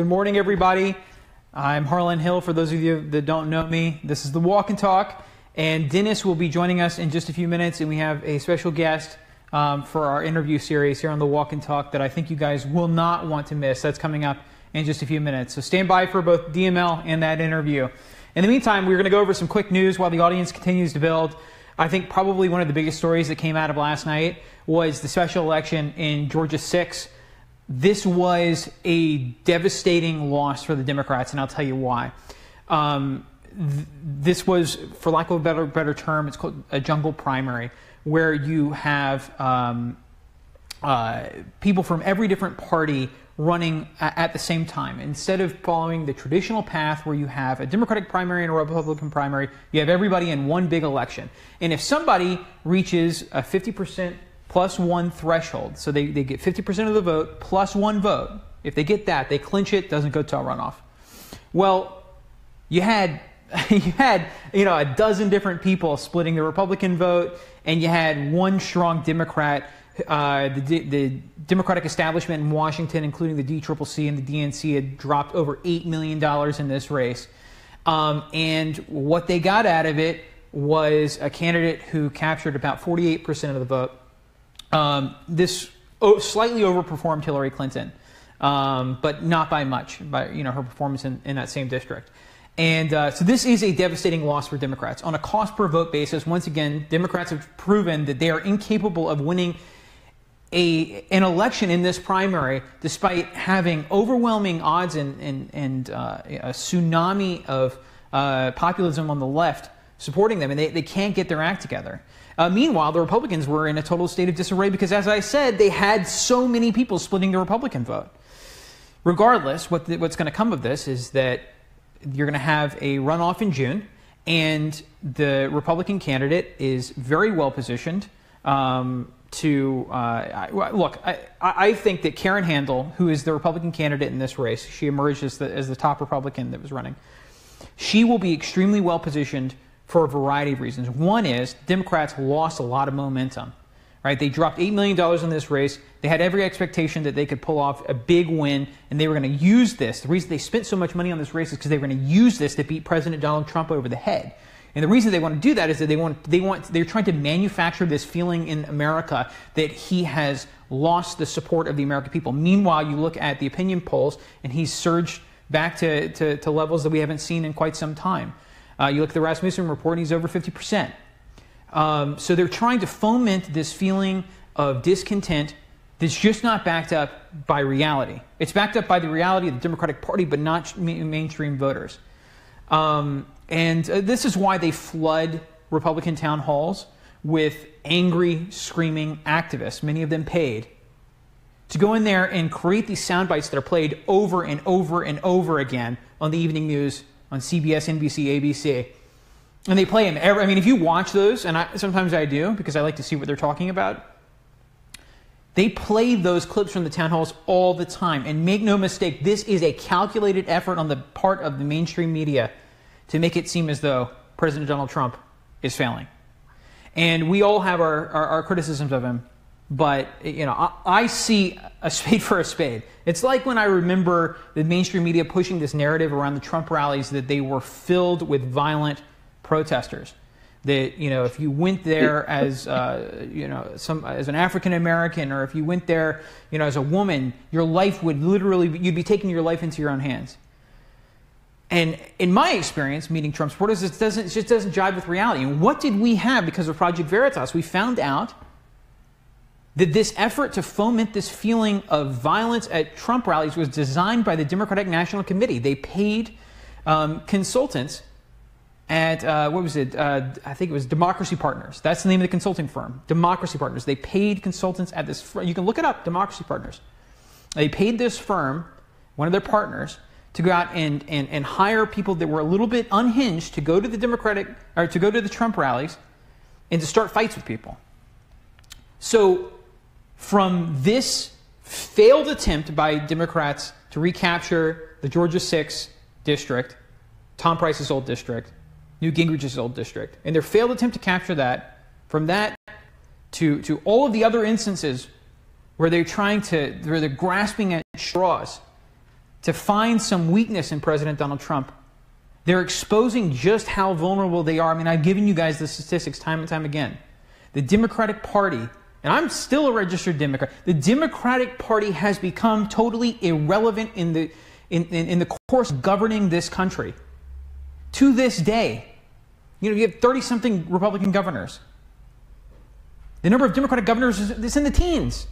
Good morning, everybody. I'm Harlan Hill, for those of you that don't know me. This is the Walk and Talk, and Dennis will be joining us in just a few minutes, and we have a special guest for our interview series here on the Walk and Talk that I think you guys will not want to miss. That's coming up in just a few minutes. So stand by for both DML and that interview. In the meantime, we're going to go over some quick news while the audience continues to build. I think probably one of the biggest stories that came out of last night was the special election in Georgia 6. This was a devastating loss for the Democrats, and I'll tell you why. This was, for lack of a better term, it's called a jungle primary, where you have people from every different party running at the same time. Instead of following the traditional path where you have a Democratic primary and a Republican primary, you have everybody in one big election. And if somebody reaches a 50% plus one threshold, so they get 50% of the vote plus one vote, if they get that, they clinch it, doesn't go to a runoff. Well, you had a dozen different people splitting the Republican vote, and you had one strong Democrat. The Democratic establishment in Washington, including the DCCC and the DNC, had dropped over $8 million in this race. And what they got out of it was a candidate who captured about 48% of the vote. This slightly overperformed Hillary Clinton, but not by much, by her performance in that same district. And so this is a devastating loss for Democrats. On a cost per vote basis, once again, Democrats have proven that they are incapable of winning an election in this primary, despite having overwhelming odds and a tsunami of populism on the left supporting them, and they can't get their act together. Meanwhile, the Republicans were in a total state of disarray because, as I said, they had so many people splitting the Republican vote. Regardless, what's going to come of this is that you're going to have a runoff in June, and the Republican candidate is very well positioned to look. I think that Karen Handel, who is the Republican candidate in this race, she emerged as the top Republican that was running. She will be extremely well positioned for a variety of reasons. One is Democrats lost a lot of momentum, right? They dropped $8 million in this race. They had every expectation that they could pull off a big win, and they were going to use this. The reason they spent so much money on this race is because they were going to use this to beat President Donald Trump over the head. And the reason they want to do that is that they're trying to manufacture this feeling in America that he has lost the support of the American people. Meanwhile, you look at the opinion polls, and he's surged back to levels that we haven't seen in quite some time. You look at the Rasmussen report, and he's over 50%. So they're trying to foment this feeling of discontent that's just not backed up by reality. It's backed up by the reality of the Democratic Party, but not mainstream voters. And this is why they flood Republican town halls with angry, screaming activists, many of them paid, to go in there and create these sound bites that are played over and over and over again on the evening news, on CBS, NBC, ABC. And they play them I mean, if you watch those, and sometimes I do because I like to see what they're talking about, they play those clips from the town halls all the time. And make no mistake, this is a calculated effort on the part of the mainstream media to make it seem as though President Donald Trump is failing. And we all have our criticisms of him, but I see a spade for a spade. It's like when I remember the mainstream media pushing this narrative around the Trump rallies that they were filled with violent protesters. That if you went there as as an African American, or if you went there as a woman, your life would you'd be taking your life into your own hands. And in my experience, meeting Trump supporters, it just doesn't jive with reality. And what did we have because of Project Veritas? We found out that this effort to foment this feeling of violence at Trump rallies was designed by the Democratic National Committee. They paid consultants at, I think it was Democracy Partners. That's the name of the consulting firm, Democracy Partners. They paid consultants at this firm. You can look it up, Democracy Partners. They paid this firm, one of their partners, to go out and hire people that were a little bit unhinged to go to the Trump rallies and to start fights with people. So from this failed attempt by Democrats to recapture the Georgia 6 district, Tom Price's old district, Newt Gingrich's old district, and their failed attempt to capture that, from that to all of the other instances where they're grasping at straws to find some weakness in President Donald Trump. They're exposing just how vulnerable they are. I mean, I've given you guys the statistics time and time again. The Democratic Party, and I'm still a registered Democrat, the Democratic Party has become totally irrelevant in the course of governing this country. To this day, you have 30-something Republican governors. The number of Democratic governors is in the teens.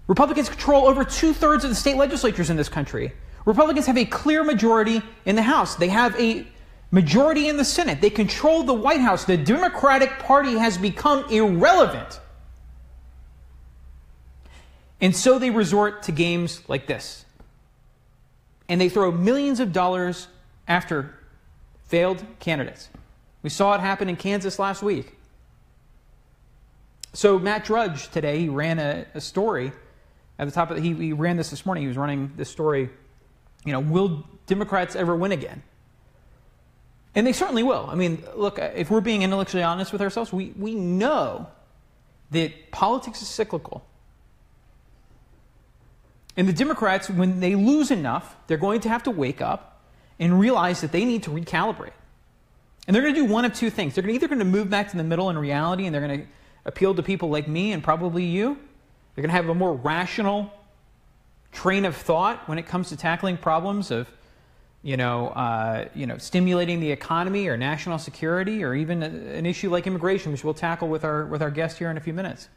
Republicans control over 2/3 of the state legislatures in this country. Republicans have a clear majority in the House. They have a majority in the Senate. They control the White House. The Democratic Party has become irrelevant. And so they resort to games like this. And they throw millions of dollars after failed candidates. We saw it happen in Kansas last week. So Matt Drudge today, he ran a story at the top of he ran this morning. He was running this story, will Democrats ever win again? And they certainly will. I mean, look, if we're being intellectually honest with ourselves, we know that politics is cyclical. And the Democrats, when they lose enough, they're going to have to wake up and realize that they need to recalibrate. And they're going to do one of two things. They're either going to move back to the middle in reality, and they're going to appeal to people like me and probably you. They're going to have a more rational train of thought when it comes to tackling problems of, stimulating the economy or national security, or even an issue like immigration, which we'll tackle with our guest here in a few minutes.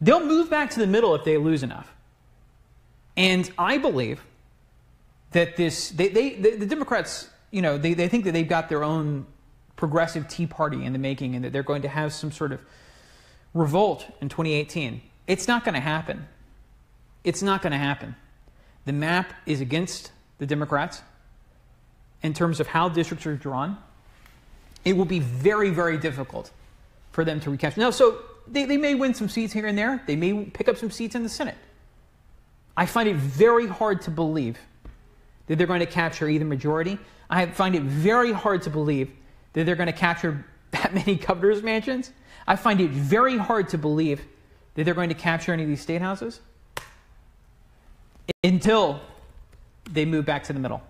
They'll move back to the middle if they lose enough. And I believe that the Democrats, they think that they've got their own progressive Tea Party in the making, and that they're going to have some sort of revolt in 2018. It's not going to happen. It's not going to happen. The map is against the Democrats in terms of how districts are drawn. It will be very, very difficult for them to recapture. Now, so they may win some seats here and there. They may pick up some seats in the Senate. I find it very hard to believe that they're going to capture either majority. I find it very hard to believe that they're going to capture that many governor's mansions. I find it very hard to believe that they're going to capture any of these state houses until they move back to the middle.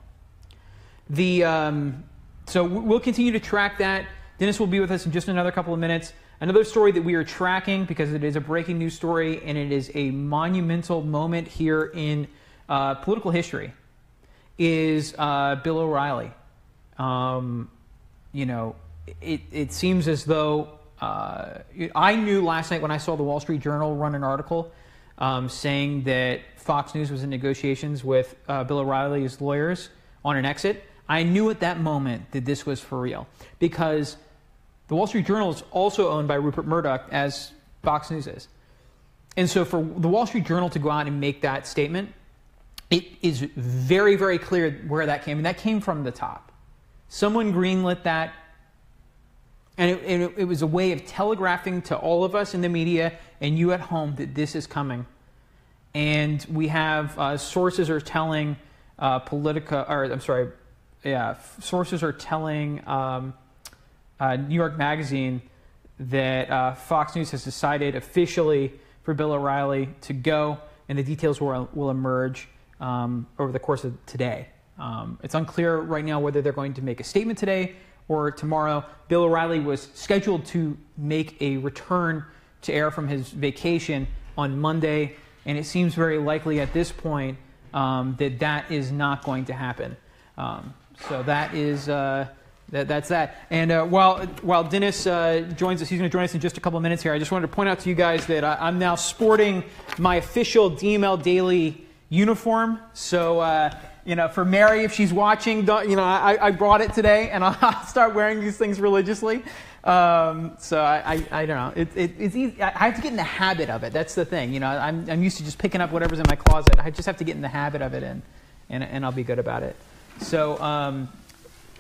So we'll continue to track that. Dennis will be with us in just another couple of minutes. Another story that we are tracking, because it is a breaking news story and it is a monumental moment here in political history, is Bill O'Reilly. It seems as though I knew last night when I saw the Wall Street Journal run an article saying that Fox News was in negotiations with Bill O'Reilly's lawyers on an exit. I knew at that moment that this was for real, because the Wall Street Journal is also owned by Rupert Murdoch, as Fox News is. And so for the Wall Street Journal to go out and make that statement, it is very, very clear where that came. And that came from the top. Someone greenlit that. And it was a way of telegraphing to all of us in the media and you at home that this is coming. And we have sources are telling sources are telling New York Magazine that Fox News has decided officially for Bill O'Reilly to go, and the details will emerge over the course of today. It's unclear right now whether they're going to make a statement today or tomorrow. Bill O'Reilly was scheduled to make a return to air from his vacation on Monday, and it seems very likely at this point that is not going to happen. So that is that's that. And while Dennis joins us, he's going to join us in just a couple of minutes here. I just wanted to point out to you guys that I'm now sporting my official DML Daily uniform. So for Mary, if she's watching, I brought it today, and I'll start wearing these things religiously. So I don't know. It's easy. I have to get in the habit of it. That's the thing. I'm used to just picking up whatever's in my closet. I just have to get in the habit of it, and I'll be good about it. So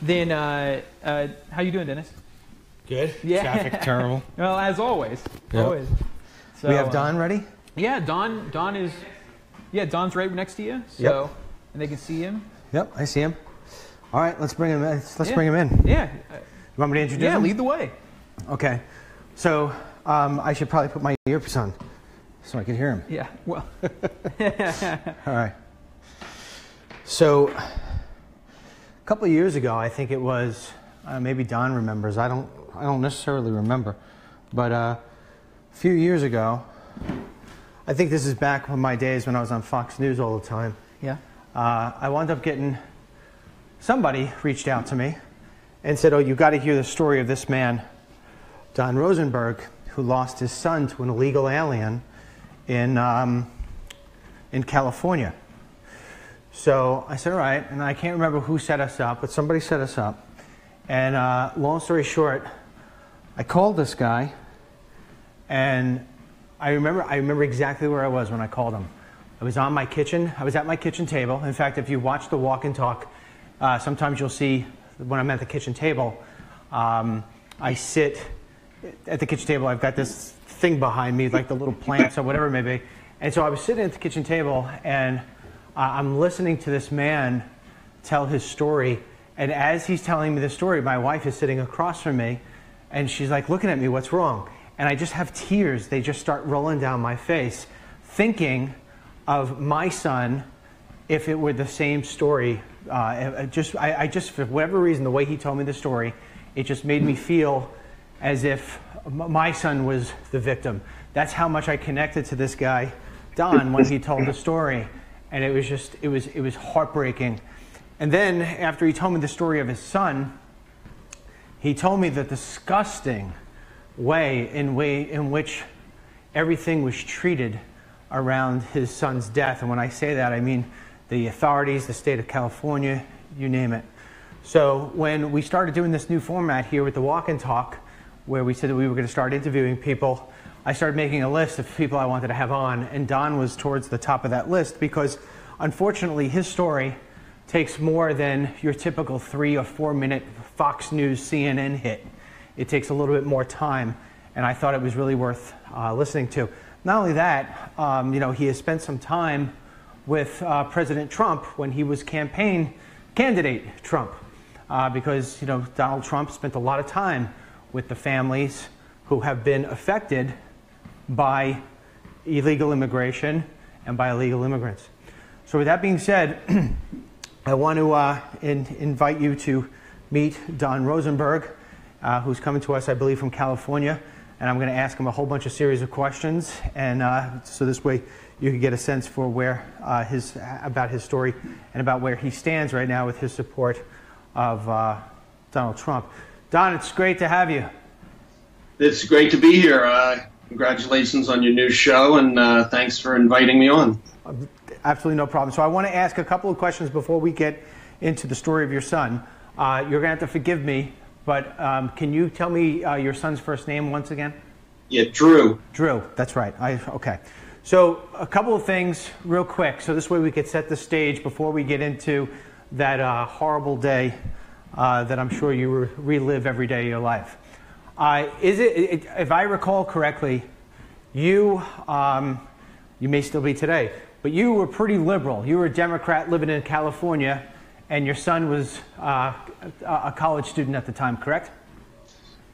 then, how you doing, Dennis? Good. Yeah. Traffic terrible. Well, as always. Yep. Always. So, we have Don ready? Yeah, Don is. Yeah, Don's right next to you. So, yep. And they can see him. Yep, I see him. All right, let's bring him in. Let's bring him in. Yeah. You want me to introduce him? Yeah, lead the way. Okay. So I should probably put my earpiece on. so I could hear him. Yeah, well. All right. So, a couple of years ago, I think it was, maybe Don remembers. I don't necessarily remember, but a few years ago, I think this is back in my days when I was on Fox News all the time. Yeah. I wound up getting, somebody reached out to me and said, "Oh, you got to hear the story of this man, Don Rosenberg, who lost his son to an illegal alien in California." So I said, all right, and I can't remember who set us up, but somebody set us up. And long story short, I called this guy, and I remember exactly where I was when I called him. I was at my kitchen table. In fact, if you watch the walk and talk, sometimes you'll see when I'm at the kitchen table, I sit at the kitchen table. I've got this thing behind me, like the little plants or whatever it may be. And so I was sitting at the kitchen table, and I'm listening to this man tell his story. And as he's telling me the story, my wife is sitting across from me, and she's like looking at me, "What's wrong?" And I just have tears. They just start rolling down my face, thinking of my son if it were the same story. I just, for whatever reason, the way he told me the story, it just made me feel as if my son was the victim. That's how much I connected to this guy, Don, when he told the story. And it was just, it was heartbreaking. And then after he told me the story of his son, he told me the disgusting way in which everything was treated around his son's death. And when I say that, I mean the authorities, the state of California, you name it. So when we started doing this new format here with the Walk and Talk, where we said that we were going to start interviewing people, I started making a list of people I wanted to have on, and Don was towards the top of that list because, unfortunately, his story takes more than your typical 3 or 4 minute Fox News CNN hit. It takes a little bit more time, and I thought it was really worth listening to. Not only that, he has spent some time with President Trump when he was campaign candidate Trump, because Donald Trump spent a lot of time with the families who have been affected by illegal immigration and by illegal immigrants. So with that being said, I want to invite you to meet Don Rosenberg, who's coming to us, I believe, from California. And I'm going to ask him a whole bunch of series of questions, and so this way you can get a sense for where about his story and about where he stands right now with his support of Donald Trump. Don, it's great to have you. It's great to be here. Congratulations on your new show, and thanks for inviting me on. Absolutely no problem. So I want to ask a couple of questions before we get into the story of your son. You're going to have to forgive me, but can you tell me your son's first name once again? Yeah, Drew. Drew, that's right. Okay. So a couple of things real quick, so this way we could set the stage before we get into that horrible day that I'm sure you relive every day of your life. If I recall correctly, you may still be today, but you were pretty liberal. You were a Democrat living in California, and your son was a college student at the time, correct?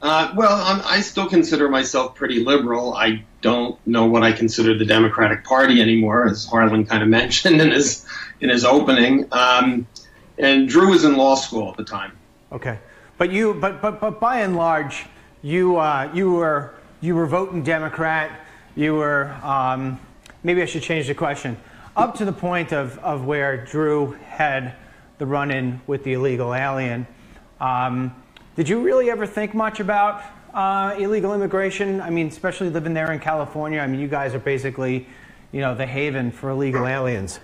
I still consider myself pretty liberal. I don't know what I consider the Democratic Party anymore, as Harlan kind of mentioned in his opening. And Drew was in law school at the time. Okay, but by and large, you were voting Democrat. You were maybe I should change the question. Up to the point of where Drew had the run-in with the illegal alien. Did you really ever think much about illegal immigration? I mean, especially living there in California. I mean, you guys are basically, the haven for illegal aliens.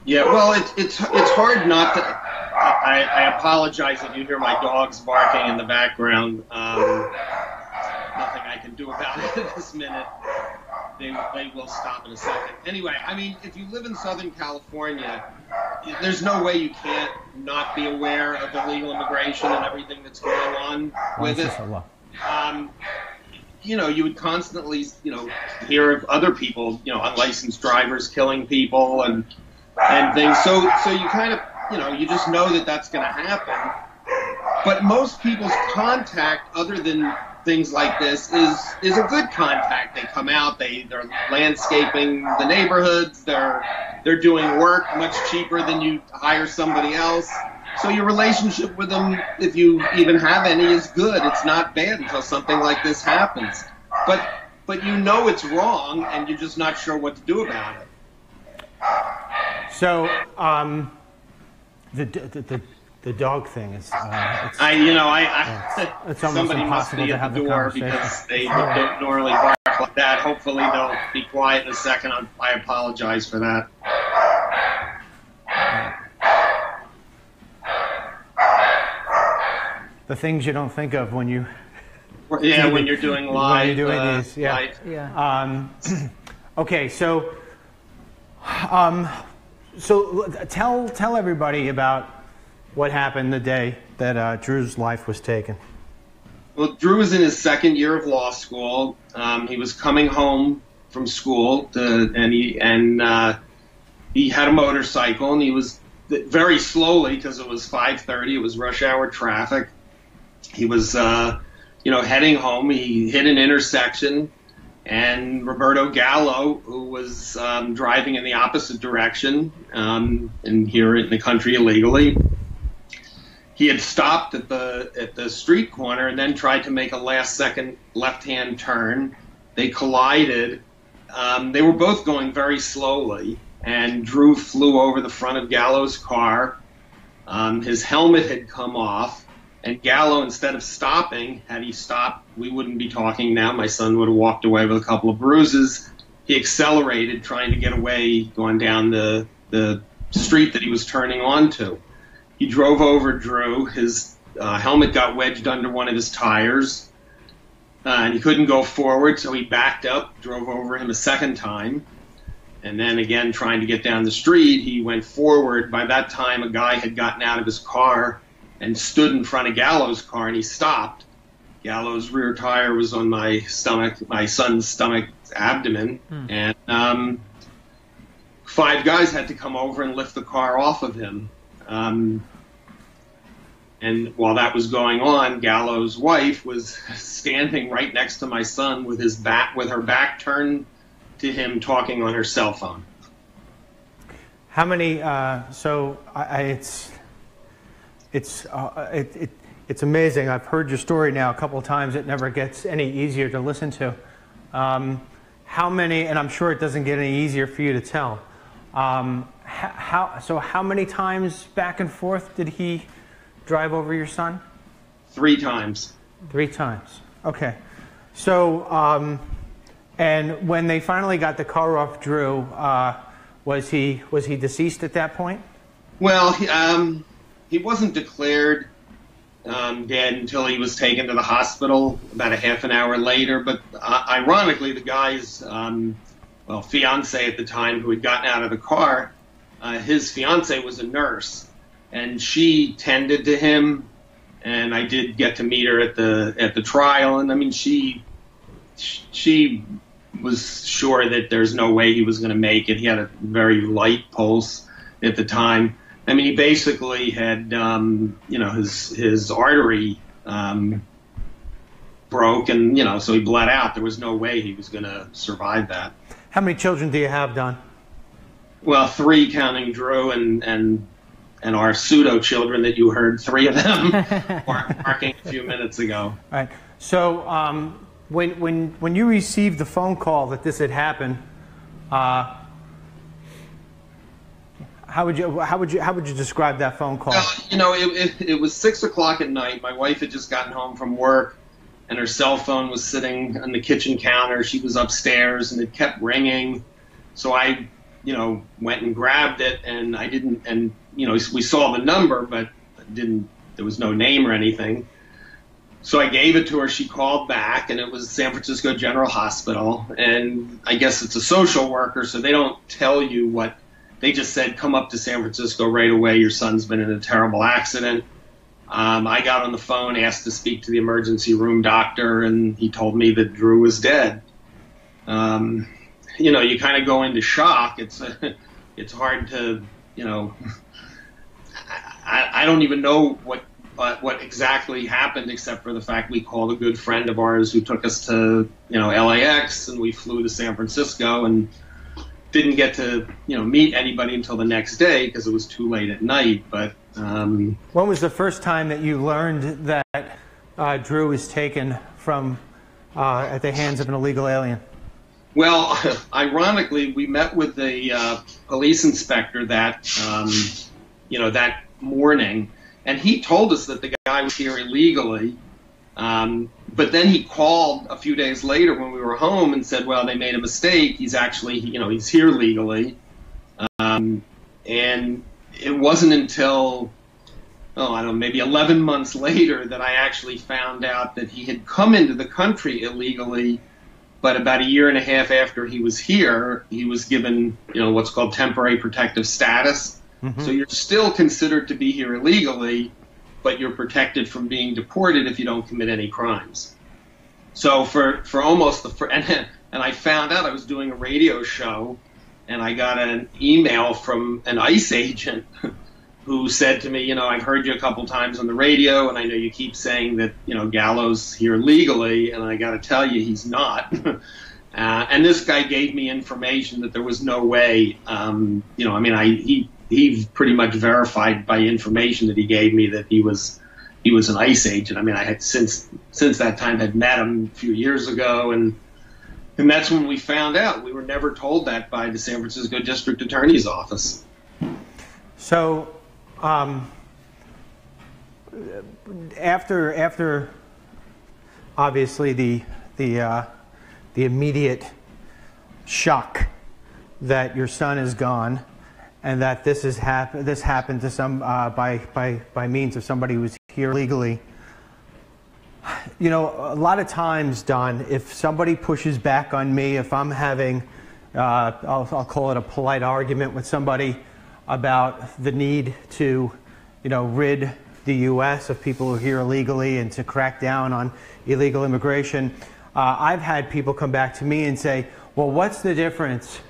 Yeah, well, it's hard not to. I apologize if you hear my dogs barking in the background. Nothing I can do about it at this minute. They will stop in a second. Anyway, I mean, if you live in Southern California, there's no way you can't not be aware of illegal immigration and everything that's going on with it. You would constantly, hear of other people, unlicensed drivers killing people and things. So you kind of, you just know that that's going to happen. But most people's contact, other than things like this is a good contact. They come out, they're landscaping the neighborhoods, they're doing work much cheaper than you hire somebody else. So your relationship with them, if you even have any, is good. It's not bad until something like this happens. But you know it's wrong, and you're just not sure what to do about it. So the dog thing is. It's almost somebody must be at the door because they don't normally bark like that. Hopefully they'll be quiet in a second. I apologize for that. The things you don't think of when you. Yeah, when you're doing live. When you're doing these, yeah. Live. Yeah. Okay, so tell everybody about what happened the day that Drew's life was taken. Well, Drew was in his second year of law school. He was coming home from school, and he had a motorcycle, and he was very slowly because it was 5:30. It was rush hour traffic. He was, heading home. He hit an intersection, and Roberto Gallo, who was driving in the opposite direction, and here in the country illegally, he had stopped at the street corner and then tried to make a last-second left-hand turn. They collided. They were both going very slowly, and Drew flew over the front of Gallo's car. His helmet had come off. And Gallo, instead of stopping, had he stopped, we wouldn't be talking now. My son would have walked away with a couple of bruises. He accelerated, trying to get away, going down the street that he was turning onto. He drove over Drew. His helmet got wedged under one of his tires, and he couldn't go forward, so he backed up, drove over him a second time. And then again, trying to get down the street, he went forward. By that time, a guy had gotten out of his car and stood in front of Gallo's car, and he stopped. Gallo's rear tire was on my son's stomach, abdomen, and 5 guys had to come over and lift the car off of him. And while that was going on, Gallo's wife was standing right next to my son with her back turned to him, talking on her cell phone. How many? It's amazing. I've heard your story now a couple of times. It never gets any easier to listen to. How many? And I'm sure it doesn't get any easier for you to tell. How many times back and forth did he drive over your son? 3 times. 3 times. Okay. So, and when they finally got the car off Drew, was he deceased at that point? Well, he wasn't declared dead until he was taken to the hospital about a half an hour later. But ironically, the guy's fiance at the time, who had gotten out of the car, his fiance was a nurse, and she tended to him. And I did get to meet her at the trial, and I mean, she was sure that there's no way he was going to make it. He had a very light pulse at the time. I mean, he basically had, his artery broke, and so he bled out. There was no way he was going to survive that. How many children do you have, Don? Well, 3 counting Drew and our pseudo children that you heard 3 of them barking a few minutes ago. All right. So when you received the phone call that this had happened, how would you describe that phone call? It was 6 o'clock at night. My wife had just gotten home from work, and her cell phone was sitting on the kitchen counter. She was upstairs, and it kept ringing. So I, went and grabbed it, and I didn't. And we saw the number, but there was no name or anything. So I gave it to her. She called back, and it was San Francisco General Hospital. And I guess it's a social worker, so they don't tell you what. They just said, come up to San Francisco right away. Your son's been in a terrible accident. I got on the phone, asked to speak to the emergency room doctor, and he told me that Drew was dead. You kind of go into shock. It's hard to, I don't even know what what exactly happened, except for the fact we called a good friend of ours who took us to, LAX, and we flew to San Francisco and didn't get to, meet anybody until the next day because it was too late at night. But when was the first time that you learned that Drew was taken from at the hands of an illegal alien? Well, ironically, we met with the police inspector that that morning, and he told us that the guy was here illegally. But then he called a few days later when we were home and said, well, they made a mistake. He's actually, he's here legally. And it wasn't until, I don't know, maybe 11 months later that I actually found out that he had come into the country illegally. But about a year and a half after he was here, he was given, what's called temporary protective status. Mm-hmm. So you're still considered to be here illegally, but you're protected from being deported if you don't commit any crimes. So for almost and I found out I was doing a radio show, and I got an email from an ICE agent who said to me, I've heard you a couple times on the radio, and I know you keep saying that, Gallo's here legally, and I got to tell you, he's not. And this guy gave me information that there was no way, he pretty much verified by information that he gave me that he was an ICE agent. I mean, I had since that time had met him a few years ago, and that's when we found out. We were never told that by the San Francisco District Attorney's Office. So, after obviously the immediate shock that your son is gone, and that this happened to some by means of somebody who was here legally. A lot of times, Don, if somebody pushes back on me, if I'm having, I'll call it a polite argument with somebody about the need to, rid the U.S. of people who are here illegally and to crack down on illegal immigration, I've had people come back to me and say, well, what's the difference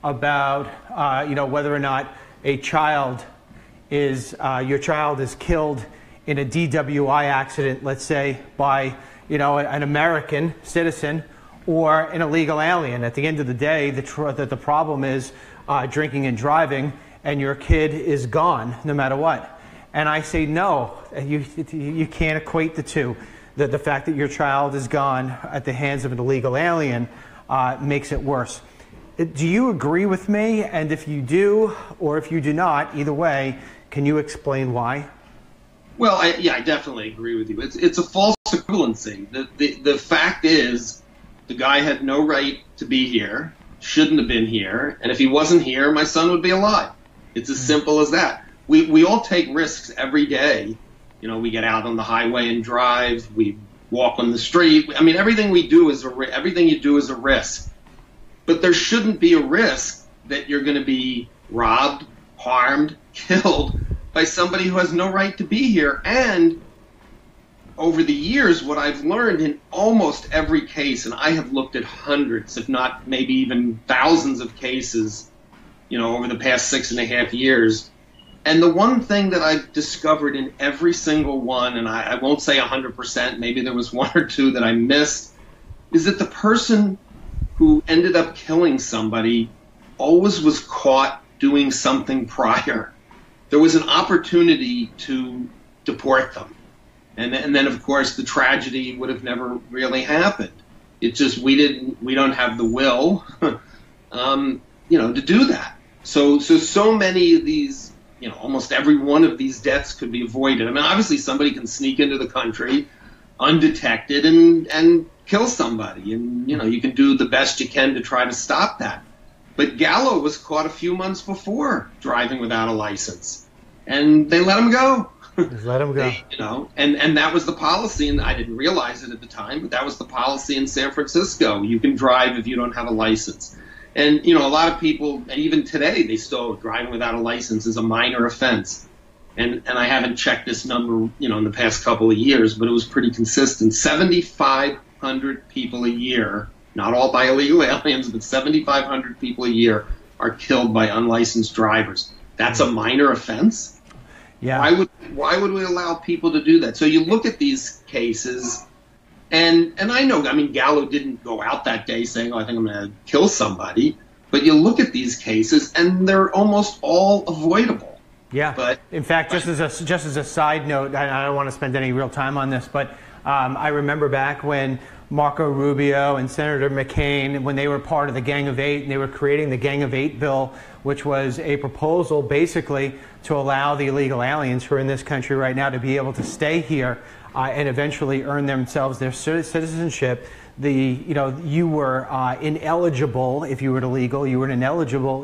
about, whether or not a child is, your child is killed in a DWI accident, let's say, by, an American citizen or an illegal alien. At the end of the day, the problem is drinking and driving, and your kid is gone no matter what. And I say, no, you can't equate the two. The fact that your child is gone at the hands of an illegal alien makes it worse. Do you agree with me? And if you do, or if you do not, either way, can you explain why? Well, I definitely agree with you. It's a false equivalency. The fact is, the guy had no right to be here, shouldn't have been here, and if he wasn't here, my son would be alive. It's as simple as that. We all take risks every day. We get out on the highway and drive. We walk on the street. I mean, everything you do is a risk. But there shouldn't be a risk that you're going to be robbed, harmed, killed by somebody who has no right to be here. And over the years, what I've learned in almost every case, and I have looked at hundreds, if not maybe even thousands of cases, over the past 6.5 years. And the one thing that I've discovered in every single one, and I won't say 100%, maybe there was one or two that I missed, is that the person who ended up killing somebody always was caught doing something prior. There was an opportunity to deport them. And then, of course, the tragedy would have never really happened. It's just we don't have the will, to do that. So many of these, almost every one of these deaths could be avoided. I mean, obviously somebody can sneak into the country undetected and kill somebody, and you can do the best you can to try to stop that. But Gallo was caught a few months before driving without a license, and they let him go. Just let him go. And that was the policy, and I didn't realize it at the time, but that was the policy in San Francisco. You can drive if you don't have a license. And, a lot of people, and even today, they still driving without a license is a minor offense. And I haven't checked this number, in the past couple of years, but it was pretty consistent. 7,500 people a year, not all by illegal aliens, but 7,500 people a year are killed by unlicensed drivers. That's a minor offense? Yeah. Why would we allow people to do that? So you look at these cases, and I know, I mean, Gallo didn't go out that day saying, "Oh, I think I'm going to kill somebody," but you look at these cases, and they're almost all avoidable. Yeah. But in fact, just as a side note, I don't want to spend any real time on this, but I remember back when Marco Rubio and Senator McCain, when they were part of the Gang of Eight, and they were creating the Gang of Eight bill, which was a proposal basically to allow the illegal aliens who are in this country right now to be able to stay here and eventually earn themselves their citizenship. You were ineligible if you were illegal. You were ineligible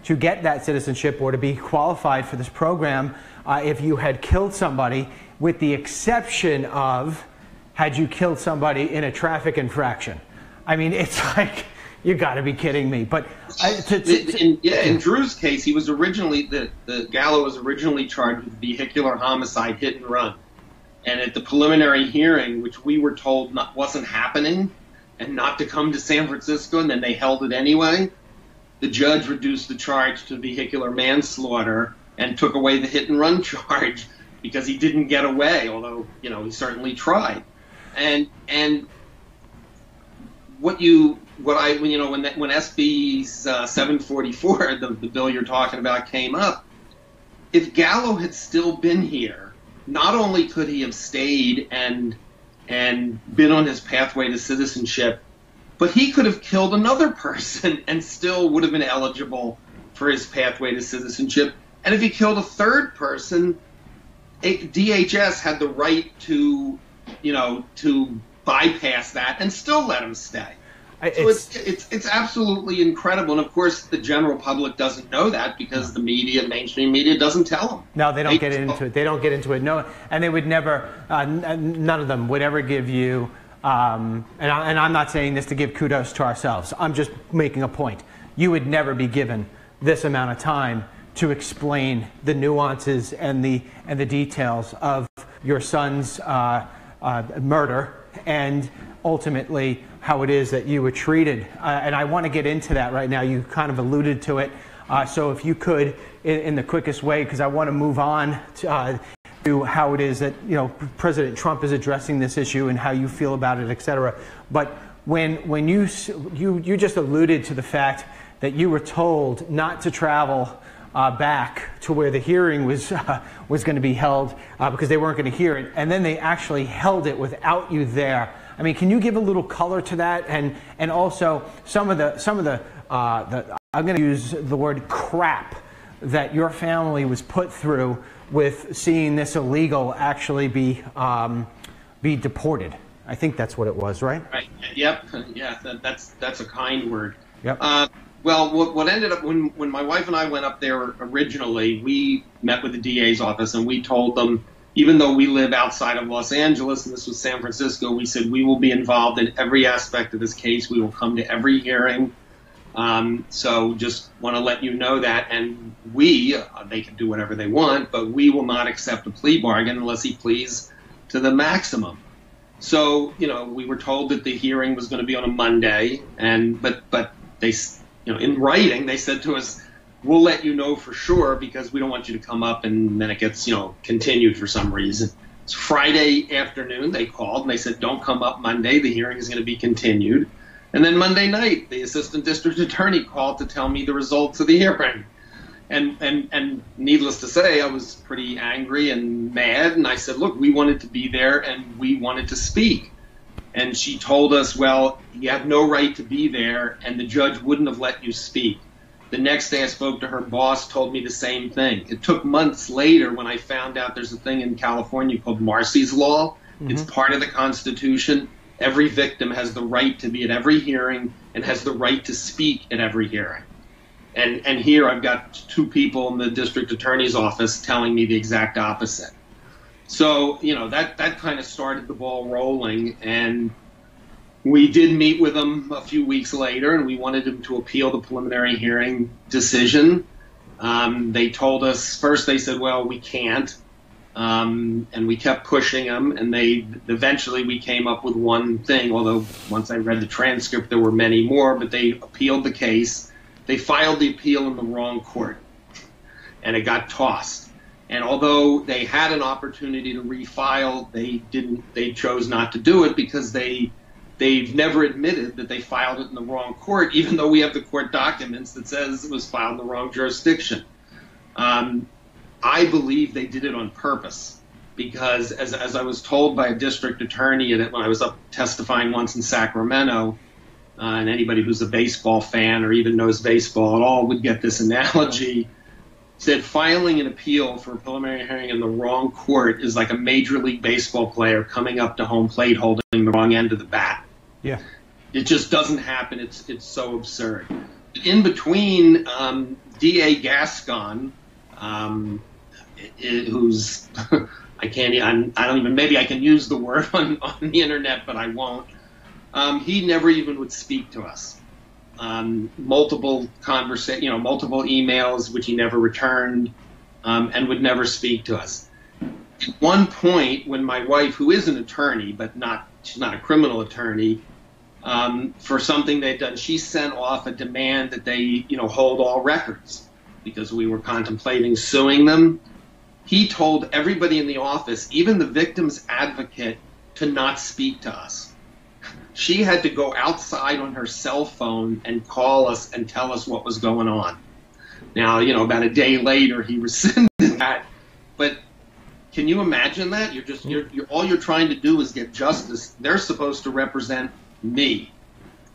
to get that citizenship or to be qualified for this program if you had killed somebody, with the exception of had you killed somebody in a traffic infraction. I mean, it's like, you got to be kidding me. But in Drew's case, he was originally the Gallo was originally charged with vehicular homicide, hit and run. And at the preliminary hearing, which we were told wasn't happening and not to come to San Francisco, and then they held it anyway, the judge reduced the charge to vehicular manslaughter and took away the hit and run charge because he didn't get away, although, you know, he certainly tried. And when SB 744, the bill you're talking about, came up, if Gallo had still been here, not only could he have stayed and been on his pathway to citizenship, but he could have killed another person and still would have been eligible for his pathway to citizenship. And if he killed a third person, DHS had the right to bypass that and still let him stay. So it's absolutely incredible, and of course the general public doesn't know that because the media, mainstream media, doesn't tell them. No, they don't get into it. They don't get into it. No, and they would never. None of them would ever give you. And I'm not saying this to give kudos to ourselves. I'm just making a point. You would never be given this amount of time to explain the nuances and the details of your son's murder and ultimately how it is that you were treated. And I want to get into that right now. You kind of alluded to it. So if you could, in the quickest way, because I want to move on to how it is that, you know, President Trump is addressing this issue and how you feel about it, et cetera. But when you just alluded to the fact that you were told not to travel back to where the hearing was going to be held because they weren't going to hear it, and then they actually held it without you there. I mean, can you give a little color to that, and also some of the I'm going to use the word crap that your family was put through with seeing this illegal actually be deported. I think that's what it was, right? Right. Yep. Yeah. That's a kind word. Yep. Well, what ended up when my wife and I went up there originally, we met with the DA's office and we told them, even though we live outside of Los Angeles and this was San Francisco, we said we will be involved in every aspect of this case. We will come to every hearing. So just want to let you know that. And they can do whatever they want, but we will not accept a plea bargain unless he pleads to the maximum. So, you know, we were told that the hearing was going to be on a Monday, but they, you know, in writing, they said to us, we'll let you know for sure because we don't want you to come up and then it gets, you know, continued for some reason. It's Friday afternoon. They called and they said, don't come up Monday. The hearing is going to be continued. And then Monday night, the assistant district attorney called to tell me the results of the hearing. And needless to say, I was pretty angry and mad. And I said, look, we wanted to be there and we wanted to speak. And she told us, well, you have no right to be there, and the judge wouldn't have let you speak. The next day I spoke to her boss, told me the same thing. It took months later when I found out there's a thing in California called Marsy's Law. Mm-hmm. It's part of the Constitution. Every victim has the right to be at every hearing and has the right to speak at every hearing. And here I've got two people in the district attorney's office telling me the exact opposite. So, you know, that kind of started the ball rolling, and we did meet with them a few weeks later, and we wanted them to appeal the preliminary hearing decision. They told us, first they said, well, we can't, and we kept pushing them, and eventually we came up with one thing, although once I read the transcript there were many more, but they appealed the case. They filed the appeal in the wrong court. and it got tossed. And although they had an opportunity to refile, they chose not to do it because they've never admitted that they filed it in the wrong court, even though we have the court documents that says it was filed in the wrong jurisdiction. I believe they did it on purpose because, as I was told by a district attorney when I was up testifying once in Sacramento, and anybody who's a baseball fan or even knows baseball at all would get this analogy, said filing an appeal for a preliminary hearing in the wrong court is like a Major League Baseball player coming up to home plate holding the wrong end of the bat. Yeah. It just doesn't happen. It's so absurd. In between, D.A. Gascon, who's maybe I can use the word on the internet, but I won't. He never even would speak to us. Multiple emails which he never returned, and would never speak to us. At one point, when my wife, who is an attorney but she's not a criminal attorney, for something they'd done, she sent off a demand that they hold all records because we were contemplating suing them. He told everybody in the office, even the victim's advocate, to not speak to us. She had to go outside on her cell phone and call us and tell us what was going on. Now, about a day later, he rescinded that. But can you imagine that? All you're trying to do is get justice. They're supposed to represent me.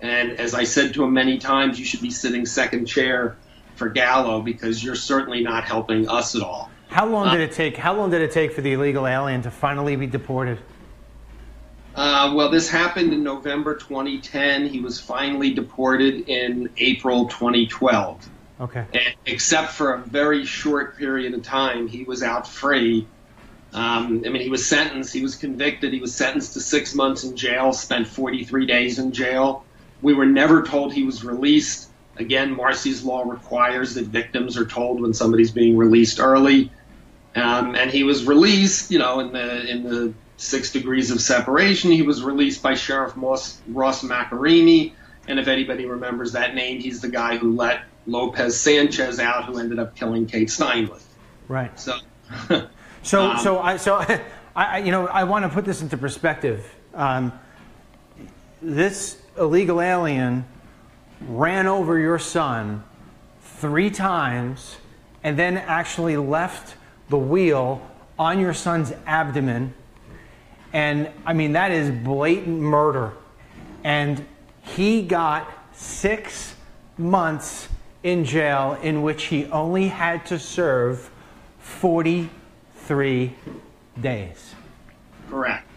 And as I said to him many times, you should be sitting second chair for Gallo because you're certainly not helping us at all. How long did it take? How long did it take for the illegal alien to finally be deported? Well, this happened in November 2010. He was finally deported in April 2012. Okay. And except for a very short period of time, he was out free. He was sentenced. He was convicted. He was sentenced to 6 months in jail, spent 43 days in jail. We were never told he was released. Again, Marcy's law requires that victims are told when somebody's being released early. And he was released, in the 6 degrees of separation. He was released by Sheriff Ross Macarini. And if anybody remembers that name, he's the guy who let Lopez Sanchez out, who ended up killing Kate Steinwith. Right. So, I want to put this into perspective. This illegal alien ran over your son 3 times and then actually left the wheel on your son's abdomen. And that is blatant murder. And he got 6 months in jail in which he only had to serve 43 days. Correct.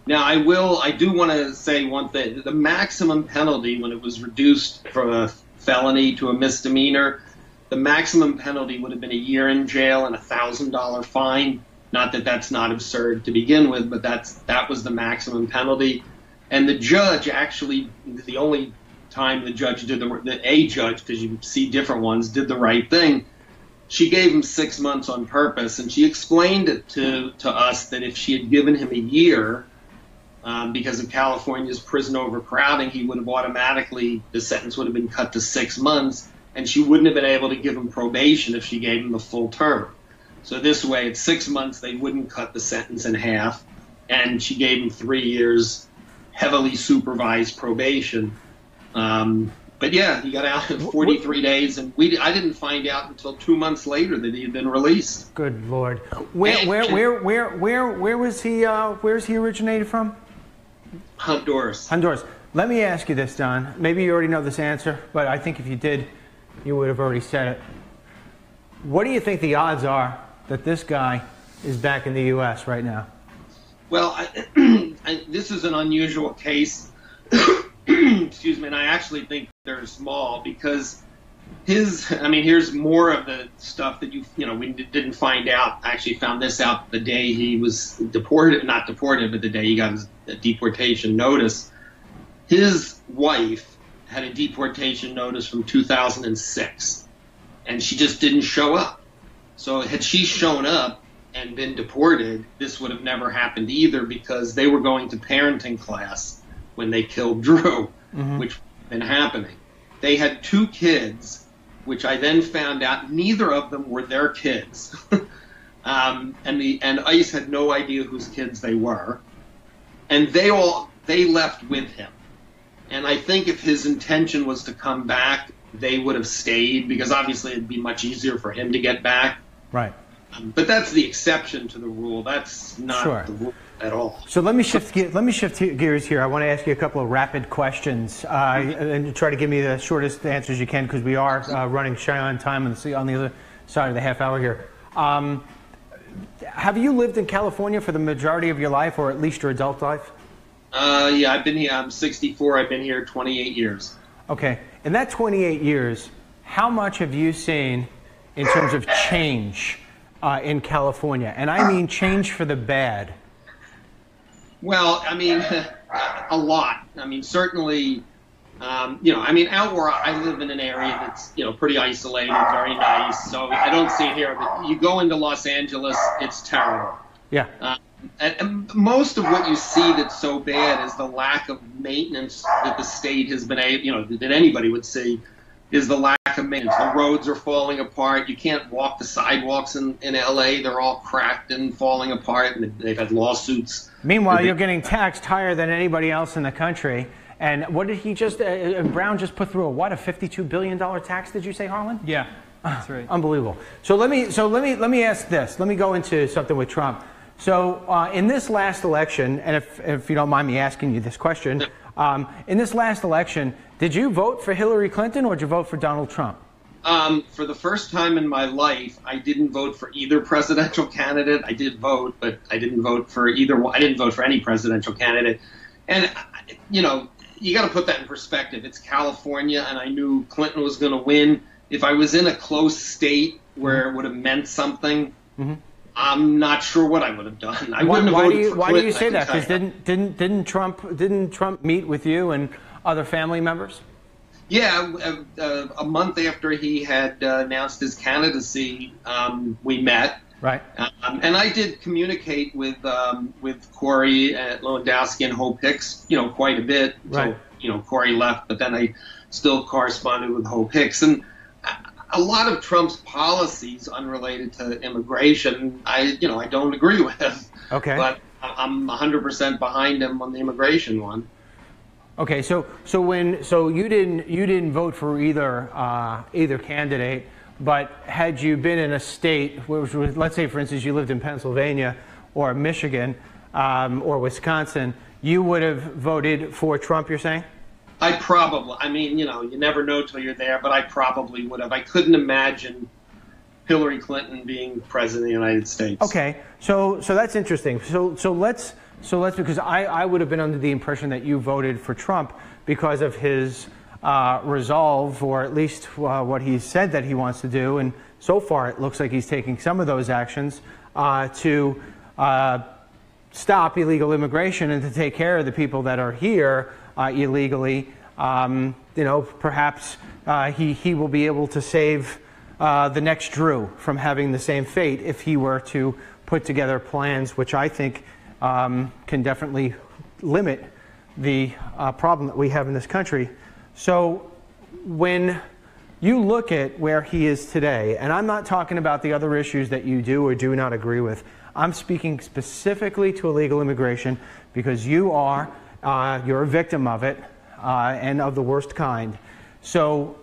Now, I do want to say one thing. The maximum penalty when it was reduced from a felony to a misdemeanor, the maximum penalty would have been a year in jail and a $1,000 fine. Not that that's not absurd to begin with, but that was the maximum penalty. And the judge actually, the only time the judge did a judge, because you see different ones, did the right thing. She gave him 6 months on purpose, and she explained it to us that if she had given him a year, because of California's prison overcrowding, he would have the sentence would have been cut to 6 months, and she wouldn't have been able to give him probation if she gave him the full term. So this way, at 6 months, they wouldn't cut the sentence in half, and she gave him 3 years heavily supervised probation. But yeah, he got out in 43 days, and I didn't find out until 2 months later that he had been released. Good Lord. Where was he? Where's he originated from? Honduras. Honduras. Let me ask you this, Don. Maybe you already know this answer, but I think if you did, you would have already said it. What do you think the odds are that this guy is back in the U.S. right now? Well, this is an unusual case. Excuse me, and I actually think they're small because here's more of the stuff that we didn't find out. I actually found this out the day he was not deported, but the day he got his deportation notice. His wife had a deportation notice from 2006, and she just didn't show up. So had she shown up and been deported, this would have never happened either, because they were going to parenting class when they killed Drew, which had been happening. They had 2 kids, which I then found out neither of them were their kids. And ICE had no idea whose kids they were. And they left with him. And I think if his intention was to come back, they would have stayed, because obviously it'd be much easier for him to get back. Right. But that's the exception to the rule. That's not the rule at all. So let me shift gears here. I want to ask you a couple of rapid questions and try to give me the shortest answers you can, because we are running shy on time on the other side of the half hour here. Have you lived in California for the majority of your life, or at least your adult life? Yeah, I've been here. I'm 64. I've been here 28 years. Okay. In that 28 years, how much have you seen in terms of change in California? And I mean change for the bad. Well, I mean, a lot. I mean, certainly, out where I live in an area that's, pretty isolated, very nice. So I don't see it here. But you go into Los Angeles, it's terrible. Yeah. And most of what you see that's so bad is the lack of maintenance that the state has been able, that anybody would see, is the lack of maintenance. The roads are falling apart. You can't walk the sidewalks in LA. They're all cracked and falling apart, and they've had lawsuits. Meanwhile, you're getting taxed higher than anybody else in the country. And what did he Brown just put through a $52 billion tax, did you say, Harlan? Yeah, that's right. Unbelievable. So let me ask this. Let me go into something with Trump. So in this last election, and if you don't mind me asking you this question, in this last election, did you vote for Hillary Clinton or did you vote for Donald Trump? For the first time in my life, I didn't vote for either presidential candidate. I did vote, but I didn't vote for either one. I didn't vote for any presidential candidate. And, you got to put that in perspective. It's California, and I knew Clinton was going to win. If I was in a close state where it would have meant something, I'm not sure what I would have done. I wouldn't have voted for Clinton. Why do you say that? Because didn't Trump meet with you and other family members? Yeah, a month after he had announced his candidacy, we met. Right. And I did communicate with Corey Lewandowski and Hope Hicks, quite a bit. Right. So, Corey left, but then I still corresponded with Hope Hicks. And a lot of Trump's policies unrelated to immigration, I don't agree with. Okay. But I'm 100% behind him on the immigration one. Okay, so you didn't vote for either candidate, but had you been in a state, which was, let's say for instance you lived in Pennsylvania or Michigan or Wisconsin, you would have voted for Trump, you're saying? I probably, you never know till you're there, but I probably would have. I couldn't imagine Hillary Clinton being president of the United States. Okay, so that's interesting. So let's because I would have been under the impression that you voted for Trump because of his resolve, or at least what he said that he wants to do, and so far it looks like he's taking some of those actions to stop illegal immigration and to take care of the people that are here illegally. Perhaps he will be able to save the next Drew from having the same fate if he were to put together plans, which I think can definitely limit the problem that we have in this country. So when you look at where he is today, and I'm not talking about the other issues that you do or do not agree with, I'm speaking specifically to illegal immigration because you're a victim of it and of the worst kind. So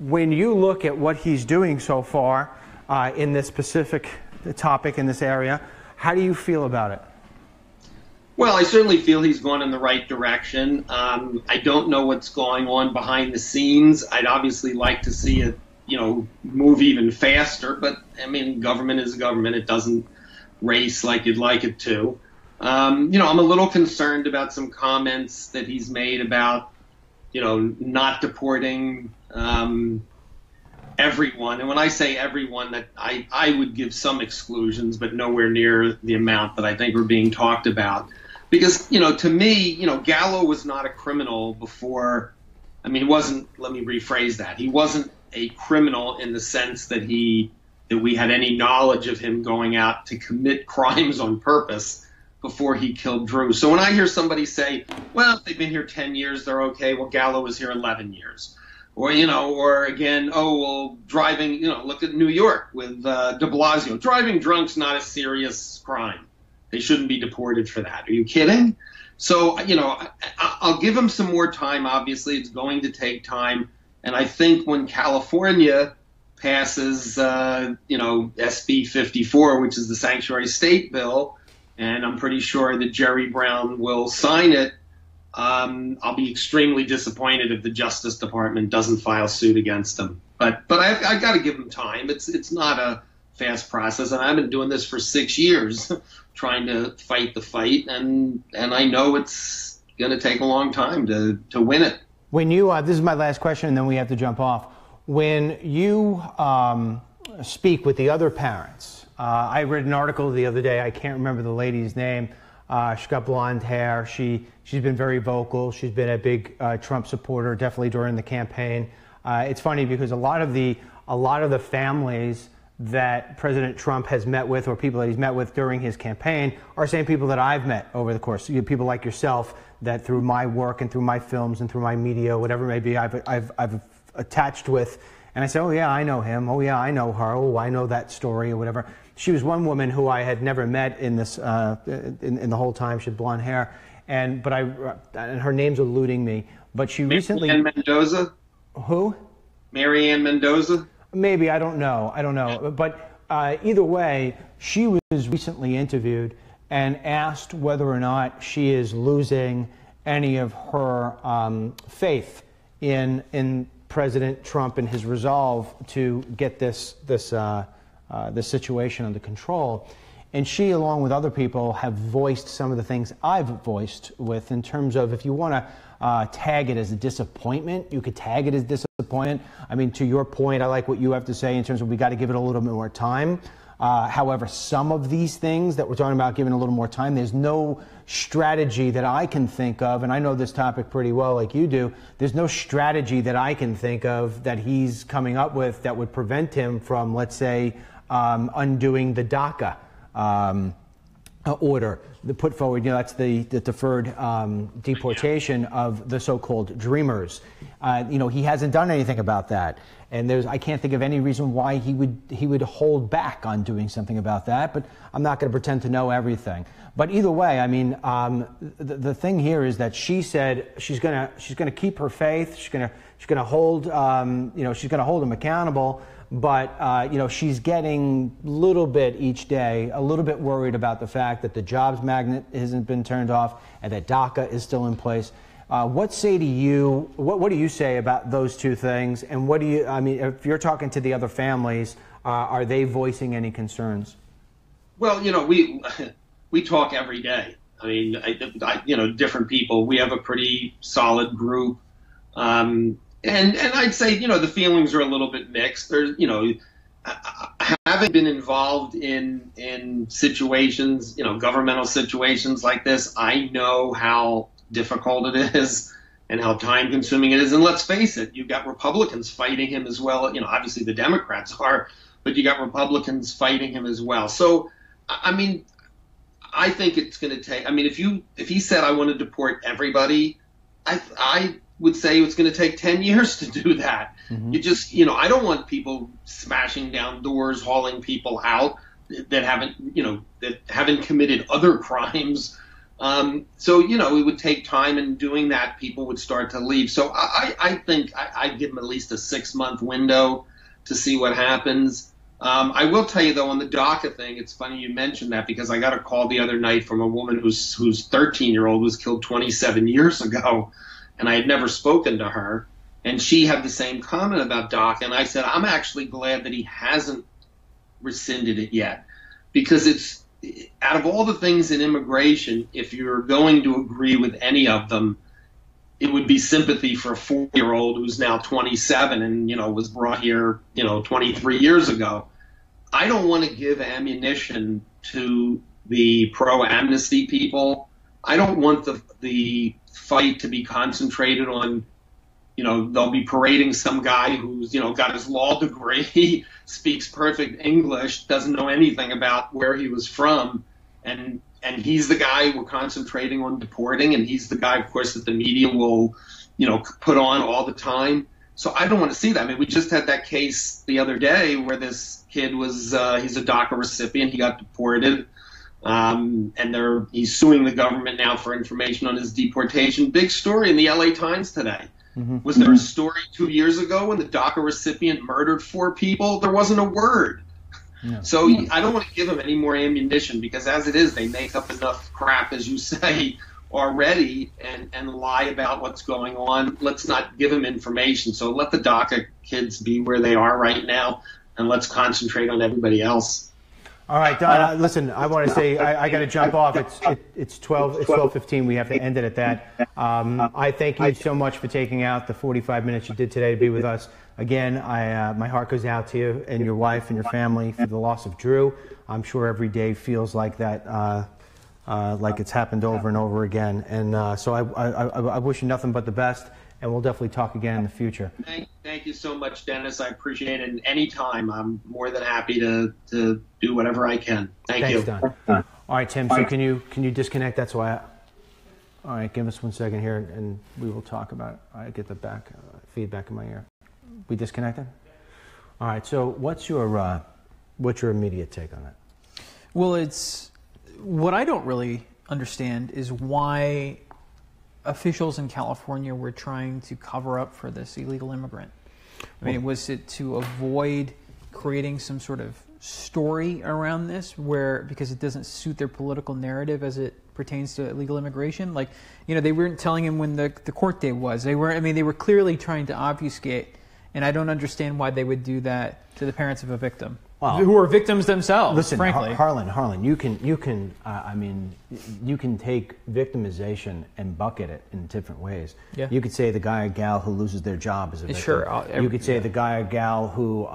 when you look at what he's doing so far in this specific topic in this area, how do you feel about it? Well, I certainly feel he's going in the right direction. I don't know what's going on behind the scenes. I'd obviously like to see it, move even faster. But, government is government. It doesn't race like you'd like it to. I'm a little concerned about some comments that he's made about, not deporting everyone. And when I say everyone, that I would give some exclusions, but nowhere near the amount that I think are being talked about. Because, to me, Gallo was not a criminal before. He wasn't, let me rephrase that. He wasn't a criminal in the sense that we had any knowledge of him going out to commit crimes on purpose before he killed Drew. So when I hear somebody say, well, if they've been here 10 years, they're okay. Well, Gallo was here 11 years. Or, or again, driving, look at New York with de Blasio. Driving drunk's not a serious crime. They shouldn't be deported for that. Are you kidding? So, I'll give him some more time. Obviously, it's going to take time. And I think when California passes, SB 54, which is the sanctuary state bill, and I'm pretty sure that Jerry Brown will sign it, I'll be extremely disappointed if the Justice Department doesn't file suit against him. But I got to give him time. It's not a fast process, and I've been doing this for 6 years, trying to fight the fight, and I know it's going to take a long time to win it. When you, this is my last question, and then we have to jump off. When you speak with the other parents, I read an article the other day. I can't remember the lady's name. She's got blonde hair. She's been very vocal. She's been a big Trump supporter, definitely during the campaign. It's funny because a lot of the families that President Trump has met with, or people that he's met with during his campaign, are same people that I've met over the course. You have people like yourself that through my work and through my films and through my media, whatever it may be, I've attached with. And I say, oh yeah, I know him. Oh yeah, I know her. Oh, I know that story or whatever. She was one woman who I had never met in this in the whole time. She had blonde hair, and her name's eluding me. But she recently. Marianne Mendoza. Who? Marianne Mendoza. Maybe, I don't know. But either way, she was recently interviewed and asked whether or not she is losing any of her faith in President Trump and his resolve to get this situation under control. And she, along with other people, have voiced some of the things I've voiced with in terms of, if you want to tag it as a disappointment, you could tag it as disappointment. I mean, to your point, I like what you have to say in terms of we got to give it a little bit more time. However, some of these things that we're talking about giving a little more time, there's no strategy that I can think of, and I know this topic pretty well like you do, there's no strategy that I can think of that he's coming up with that would prevent him from, let's say, undoing the DACA order, the put forward, that's the deferred deportation of the so-called dreamers. He hasn't done anything about that. And I can't think of any reason why he would hold back on doing something about that, but I'm not going to pretend to know everything. But either way, I mean, the thing here is that she said she's gonna keep her faith. She's gonna hold she's gonna hold him accountable. But she's getting a little bit each day, a little bit worried about the fact that the jobs magnet hasn't been turned off and that DACA is still in place. What do you say about those two things? And if you're talking to the other families, are they voicing any concerns? Well, we talk every day. I mean, different people. We have a pretty solid group. And I'd say, the feelings are a little bit mixed. There's, having been involved in situations, governmental situations like this, I know how difficult it is and how time consuming it is. And let's face it, you've got Republicans fighting him as well. Obviously the Democrats are, but you got Republicans fighting him as well. So, I mean, I think it's going to take, if he said I want to deport everybody, I would say it's going to take 10 years to do that. Mm-hmm. You just, I don't want people smashing down doors, hauling people out that haven't committed other crimes. So, it would take time, and doing that, people would start to leave. So I think I'd give them at least a 6-month window to see what happens. I will tell you, though, on the DACA thing, it's funny you mentioned that, because I got a call the other night from a woman whose 13-year-old was killed 27 years ago, and I had never spoken to her. And she had the same comment about DACA, and I said, I'm actually glad that he hasn't rescinded it yet, because it's, out of all the things in immigration, if you're going to agree with any of them, it would be sympathy for a 4-year-old who's now 27 and, was brought here, 23 years ago. I don't want to give ammunition to the pro-amnesty people. I don't want the fight to be concentrated on, they'll be parading some guy who's, got his law degree, speaks perfect English, doesn't know anything about where he was from, and he's the guy we're concentrating on deporting, and he's the guy, of course, that the media will, put on all the time. So I don't want to see that. I mean, we just had that case the other day where this kid was, he's a DACA recipient. He got deported. And he's suing the government now for information on his deportation. Big story in the LA Times today. Was there a story 2 years ago when the DACA recipient murdered 4 people? There wasn't a word. No. So I don't want to give them any more ammunition, because as it is, they make up enough crap, as you say, already and lie about what's going on. Let's not give them information. So let the DACA kids be where they are right now, and let's concentrate on everybody else. All right, Don, listen, I want to say I got to jump off. It's 12:15. We have to end it at that. I thank you so much for taking out the 45 minutes you did today to be with us. Again, my heart goes out to you and your wife and your family for the loss of Drew. I'm sure every day feels like that, like it's happened over and over again. And so I wish you nothing but the best. And we'll definitely talk again in the future. Thank you so much, Dennis. I appreciate it. And anytime, I'm more than happy to do whatever I can. Thanks, you. Don. All right, Tim. So can you disconnect? That's why. All right, give us 1 second here, and we will talk about it. I get the feedback in my ear. We disconnected. All right. So what's your immediate take on that? Well, it's what I don't really understand is why officials in California were trying to cover up for this illegal immigrant. I mean, was it to avoid creating some sort of story around this because it doesn't suit their political narrative as it pertains to illegal immigration? Like, they weren't telling him when the court date was. They were clearly trying to obfuscate, and I don't understand why they would do that to the parents of a victim. Well, who are victims themselves. Listen, frankly. Harlan, you can take victimization and bucket it in different ways. Yeah. You could say the guy or gal who loses their job is a victim. Sure. You could say the guy or gal who,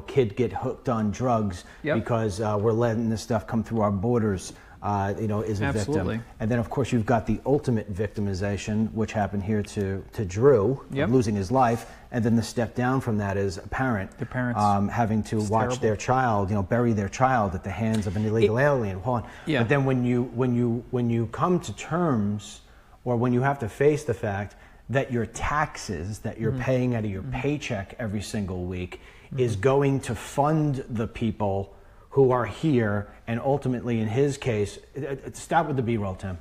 kid get hooked on drugs because we're letting this stuff come through our borders. Is a victim. And then, of course, you've got the ultimate victimization, which happened here to Drew, losing his life. And then the step down from that is a parent having to watch their child, bury their child at the hands of an illegal alien. Hold on. Yeah. But then when you come to terms, or when you have to face the fact that your taxes that you're paying out of your paycheck every single week is going to fund the people who are here, and ultimately in his case, stop with the B-roll, Tim.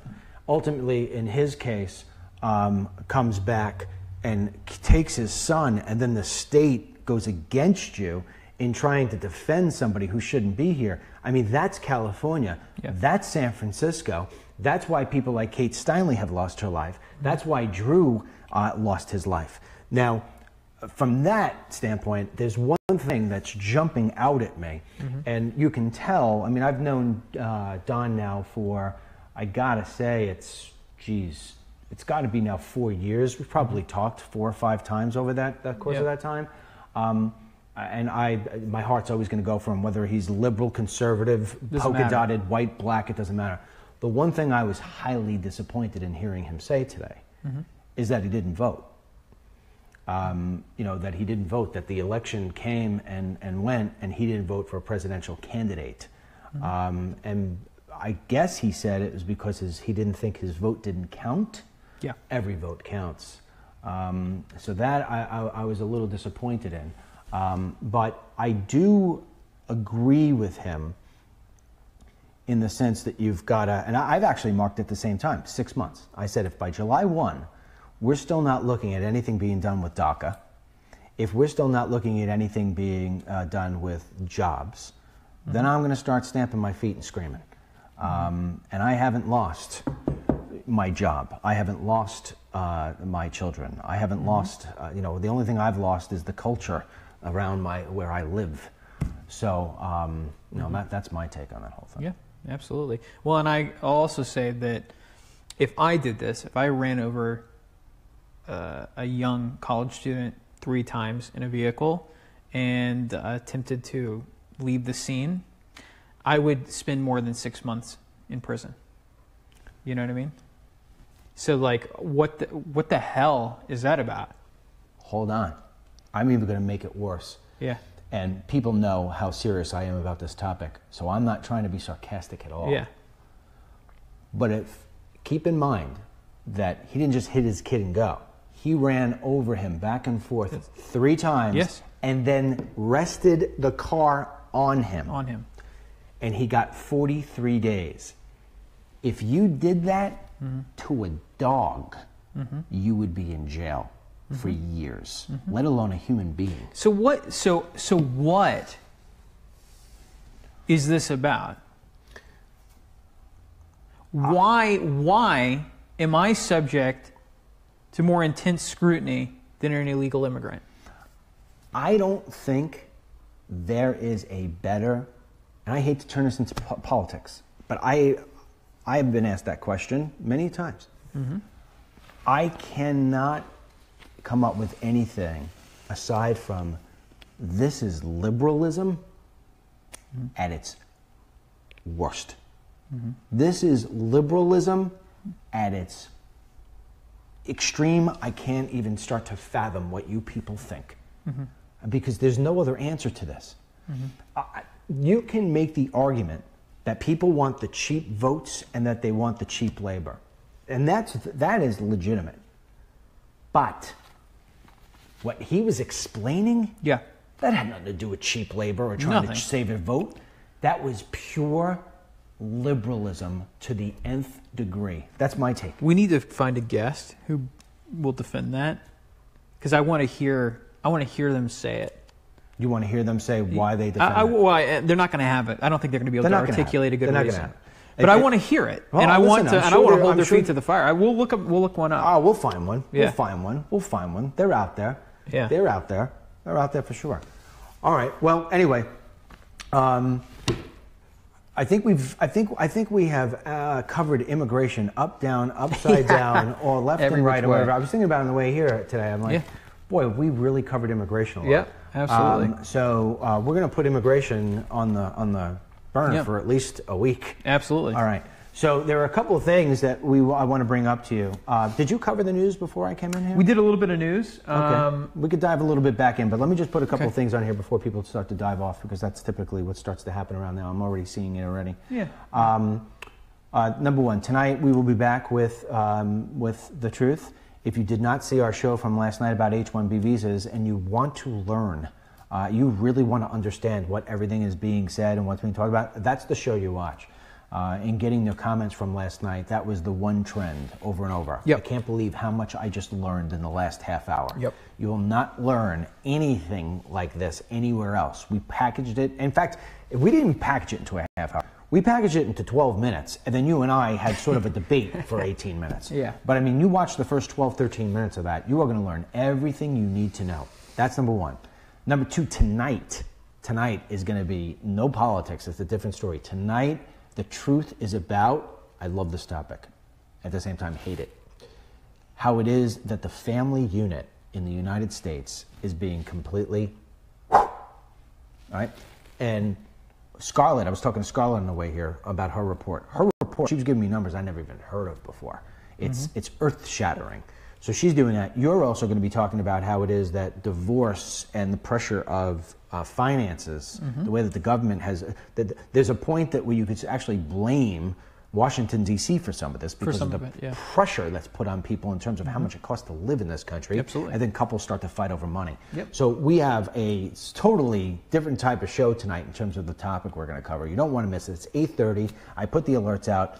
Ultimately in his case, comes back and takes his son, and then the state goes against you in trying to defend somebody who shouldn't be here. I mean, that's California. Yeah. That's San Francisco. That's why people like Kate Steinle have lost her life. That's why Drew lost his life. Now, from that standpoint, there's one thing that's jumping out at me, and you can tell. I mean, I've known Don now for, I gotta say, it's got to be now 4 years. We've probably talked 4 or 5 times over that course of that time. And my heart's always going to go for him, whether he's liberal, conservative, polka-dotted, white, black, it doesn't matter. The one thing I was highly disappointed in hearing him say today is that he didn't vote. That he didn't vote, that the election came and went, and he didn't vote for a presidential candidate. And I guess he said it was because he didn't think his vote didn't count. Yeah. Every vote counts. So that I was a little disappointed in. But I do agree with him in the sense that you've got to, and I've actually marked it at the same time, 6 months. I said if by July 1, we're still not looking at anything being done with DACA, if we're still not looking at anything being done with jobs, then I'm going to start stamping my feet and screaming. And I haven't lost my job. I haven't lost my children. I haven't lost, the only thing I've lost is the culture around where I live. So, that's my take on that whole thing. Yeah, absolutely. Well, and I'll also say that if I did this, if I ran over a young college student 3 times in a vehicle and attempted to leave the scene, I would spend more than 6 months in prison. You know what I mean? So, like, what the hell is that about? Hold on. I'm even going to make it worse. Yeah. And people know how serious I am about this topic, so I'm not trying to be sarcastic at all. Yeah. But keep in mind that he didn't just hit his kid and go. He ran over him back and forth 3 times. Yes. And then rested the car on him. On him. And he got 43 days. If you did that to a dog, you would be in jail for years, let alone a human being. So what? So what is this about? Why am I subject to more intense scrutiny than an illegal immigrant? I don't think there is a better, and I hate to turn this into politics, but I have been asked that question many times. I cannot come up with anything aside from this is liberalism at its worst. This is liberalism at its extreme. I can't even start to fathom what you people think. Because there's no other answer to this. You can make the argument that people want the cheap votes and that they want the cheap labor. And that is legitimate. But what he was explaining, that had nothing to do with cheap labor or trying to save a vote. That was pure liberalism to the nth degree. That's my take. We need to find a guest who will defend that, because I want to hear them say it. You want to hear them say why they defend it? Well, they're not going to have it. I don't think they're going to be able to articulate a good reason. But I want to hear it, and I want to hold their feet to the fire. We'll look one up. Oh, we'll find one. We'll find one. They're out there. Yeah, they're out there. They're out there for sure. All right. Well, anyway, I think we have covered immigration up, down, upside down, or left and right, or whatever. I was thinking about it on the way here today. I'm like, boy, we really covered immigration a lot. Yeah, absolutely. So we're going to put immigration on the burner for at least a week. Absolutely. All right. So there are a couple of things that I want to bring up to you. Did you cover the news before I came in here? We did a little bit of news. Okay. We could dive a little bit back in, but let me just put a couple of things on here before people start to dive off, because that's typically what starts to happen around now. I'm already seeing it already. Yeah. Number one, tonight we will be back with The Truth. If you did not see our show from last night about H-1B visas and you want to learn, you really want to understand what everything is being said and what's being talked about, that's the show you watch. In getting the comments from last night, that was the one trend over and over. I can't believe how much I just learned in the last half hour. You will not learn anything like this anywhere else. We packaged it. In fact, we didn't even package it into a half hour. We packaged it into 12 minutes, and then you and I had sort of a debate for 18 minutes. But I mean, you watch the first 12, 13 minutes of that, you are going to learn everything you need to know. That's number one. Number two, tonight is going to be no politics. It's a different story. Tonight, The Truth is about, I love this topic, at the same time hate it, how it is that the family unit in the United States is being completely, right? And Scarlett, I was talking to Scarlett on the way here about her report. Her report, she was giving me numbers I never even heard of before. It's earth-shattering. So she's doing that. You're also going to be talking about how it is that divorce and the pressure of finances, the way that the government has, there's a point where you could actually blame Washington, D.C. for some of this because of the pressure that's put on people in terms of how much it costs to live in this country. And then couples start to fight over money. So we have a totally different type of show tonight in terms of the topic we're going to cover. You don't want to miss it. It's 8:30. I put the alerts out.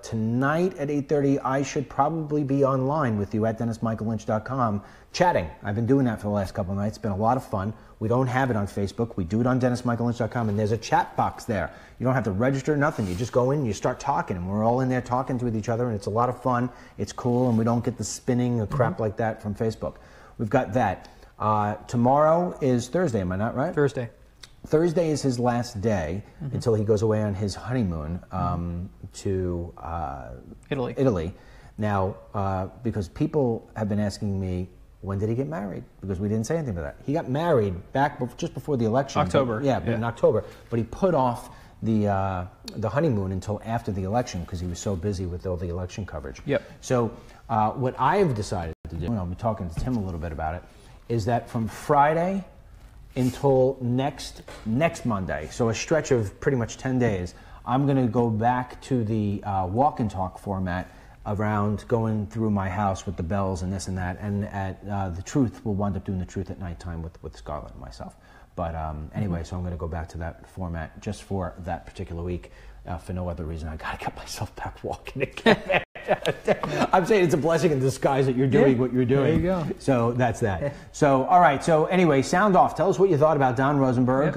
Tonight at 8:30, I should probably be online with you at DennisMichaelLynch.com chatting. I've been doing that for the last couple of nights. It's been a lot of fun. We don't have it on Facebook. We do it on DennisMichaelLynch.com, and there's a chat box there. You don't have to register, nothing. You just go in and you start talking, and we're all in there talking with each other, and it's a lot of fun. It's cool, and we don't get the spinning or crap like that from Facebook. We've got that. Tomorrow is Thursday, am I not right? Thursday. Thursday is his last day until he goes away on his honeymoon to Italy. Now, because people have been asking me, when did he get married? Because we didn't say anything about that. He got married just before the election. October. In October. But he put off the honeymoon until after the election because he was so busy with all the election coverage. So what I've decided to do, and I'll be talking to Tim a little bit about it, is that from Friday until next Monday, so a stretch of pretty much 10 days, I'm going to go back to the walk and talk format around going through my house with the bells and this and that, and the truth will wind up doing the truth at nighttime with Scarlett and myself. But anyway, so I'm going to go back to that format just for that particular week, for no other reason. I got to get myself back walking again. I'm saying it's a blessing in disguise that you're doing what you're doing. There you go. So that's that. So, all right. So anyway, sound off. Tell us what you thought about Don Rosenberg,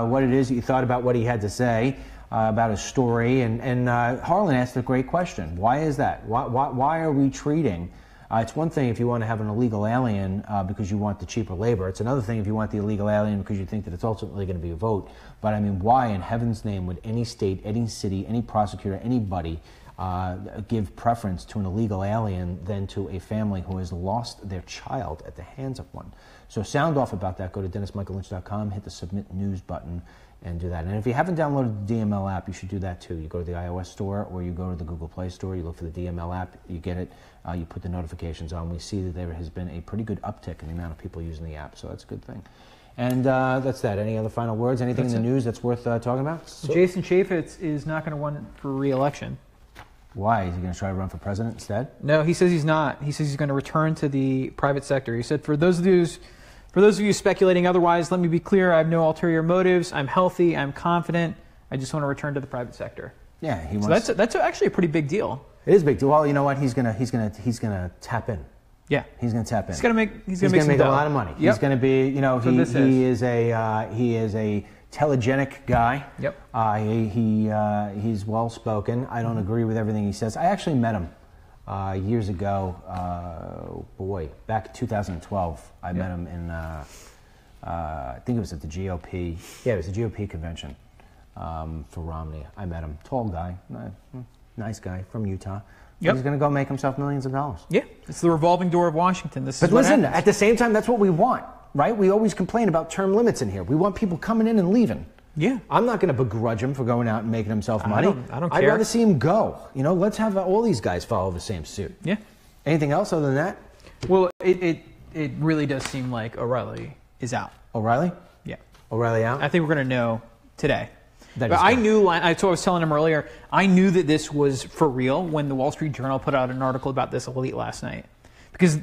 what it is that you thought about what he had to say about his story. And Harlan asked a great question. Why is that? Why are we treating... it's one thing if you want to have an illegal alien because you want the cheaper labor. It's another thing if you want the illegal alien because you think that it's ultimately going to be a vote. But I mean, why in heaven's name would any state, any city, any prosecutor, anybody give preference to an illegal alien than to a family who has lost their child at the hands of one? So sound off about that. Go to DennisMichaelLynch.com, hit the submit news button, and do that. And if you haven't downloaded the DML app, you should do that too. You go to the iOS store or you go to the Google Play store, you look for the DML app, you get it, you put the notifications on. We see that there has been a pretty good uptick in the amount of people using the app, so that's a good thing. And that's that. Any other final words? Anything in the news that's worth talking about? Jason Chaffetz is not going to run for re-election. Why? Is he going to try to run for president instead? No, he says he's not. He says he's going to return to the private sector. He said, for those of you speculating otherwise, let me be clear, I have no ulterior motives. I'm healthy. I'm confident. I just want to return to the private sector. Yeah, he wants. So that's actually a pretty big deal. It is a big deal. Well, you know what? He's gonna tap in. Yeah, he's gonna tap in. He's gonna make a lot of money. Yep. He's gonna be, you know, he is a telegenic guy. Yep. He's well spoken. I don't agree with everything he says. I actually met him years ago. Back in 2012. I met him in. I think it was at the GOP. Yeah, it was the GOP convention for Romney. I met him. Tall guy, nice guy from Utah. Yep. He's going to go make himself millions of dollars. Yeah, it's the revolving door of Washington. But listen, at the same time, that's what we want, right? We always complain about term limits in here. We want people coming in and leaving. Yeah. I'm not going to begrudge him for going out and making himself money. I don't care. I'd rather see him go. You know, let's have all these guys follow the same suit. Yeah. Anything else other than that? Well, it really does seem like O'Reilly is out. O'Reilly? Yeah. O'Reilly out? I think we're going to know today. But I knew, I was telling him earlier, I knew that this was for real when the Wall Street Journal put out an article about this late last night. Because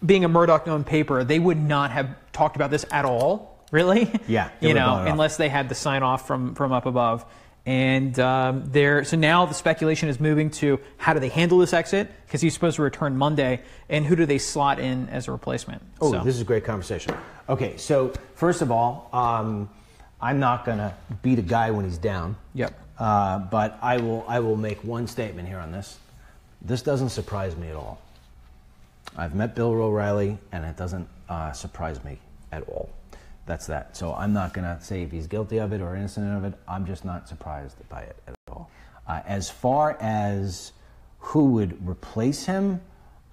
being a Murdoch-owned paper, they would not have talked about this at all, really. Yeah. You know, unless they had the sign off from up above. And so now the speculation is moving to how do they handle this exit? Because he's supposed to return Monday. And who do they slot in as a replacement? Oh, this is a great conversation. Okay, so first of all, I'm not going to beat a guy when he's down. Yep. But I will make one statement here on this. This doesn't surprise me at all. I've met Bill O'Reilly, and it doesn't surprise me at all. That's that. So I'm not going to say if he's guilty of it or innocent of it. I'm just not surprised by it at all. As far as who would replace him,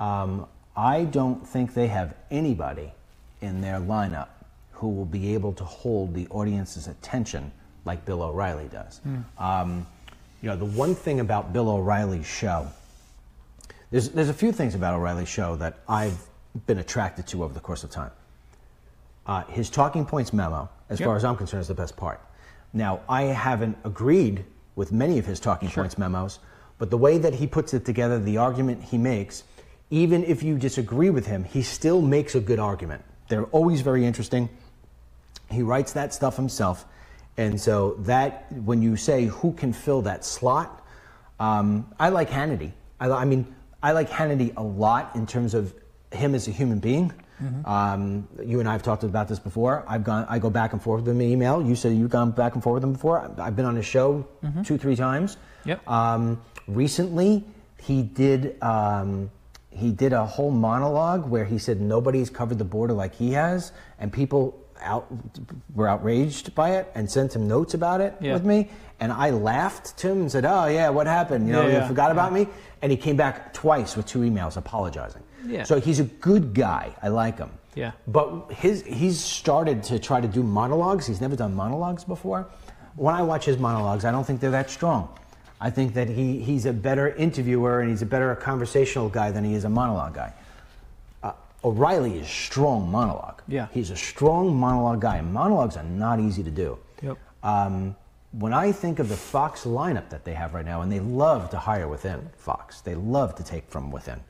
I don't think they have anybody in their lineup who will be able to hold the audience's attention like Bill O'Reilly does. You know, the one thing about Bill O'Reilly's show, there's a few things about O'Reilly's show that I've been attracted to over the course of time. His talking points memo, as far as I'm concerned, is the best part. Now, I haven't agreed with many of his talking points memos, but the way that he puts it together, the argument he makes, even if you disagree with him, he still makes a good argument. They're always very interesting. He writes that stuff himself. And so that, when you say who can fill that slot, I like Hannity. I mean, I like Hannity a lot in terms of him as a human being. You and I have talked about this before. I go back and forth with him in email. You said you've gone back and forth with him before. I've been on his show 2-3 times. Yep. Recently, he did a whole monologue where he said nobody's covered the border like he has, and people were outraged by it and sent him notes about it with me. And I laughed to him and said, "Oh yeah, what happened? You forgot about me?" And he came back twice with 2 emails apologizing. Yeah. So he's a good guy. I like him. Yeah. But he's started to try to do monologues. He's never done monologues before. When I watch his monologues, I don't think they're that strong. I think that he's a better interviewer and he's a better conversational guy than he is a monologue guy. O'Reilly is strong monologue. Yeah. He's a strong monologue guy. Monologues are not easy to do. Yep. when I think of the Fox lineup that they have right now, and they love to hire within Fox, they love to take from within.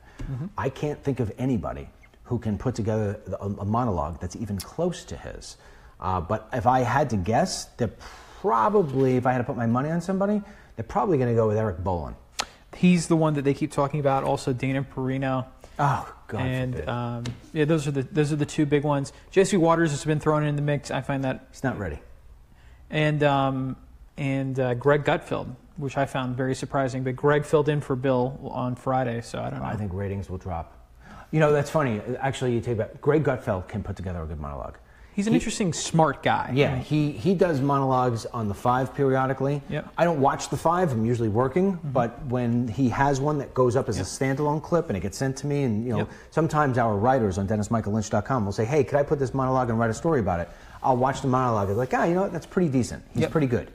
I can't think of anybody who can put together a monologue that's even close to his. But if I had to guess, they're probably, if I had to put my money on somebody, they're probably going to go with Eric Bolin. He's the one that they keep talking about. Also, Dana Perino. Oh, God and forbid. yeah, those are the two big ones. Jesse Waters has been thrown in the mix. I find that he's not ready. And Greg Gutfeld, which I found very surprising. But Greg filled in for Bill on Friday, so I don't know. I think ratings will drop. You know, that's funny. Actually, you take that. Greg Gutfeld can put together a good monologue. He's an interesting, smart guy. Yeah, he does monologues on the 5 periodically. Yep. I don't watch the 5. I'm usually working, but when he has one that goes up as a standalone clip and it gets sent to me, and you know, sometimes our writers on DennisMichaelLynch.com will say, "Hey, could I put this monologue and write a story about it?" I'll watch the monologue. I'm like, you know what? That's pretty decent. He's pretty good.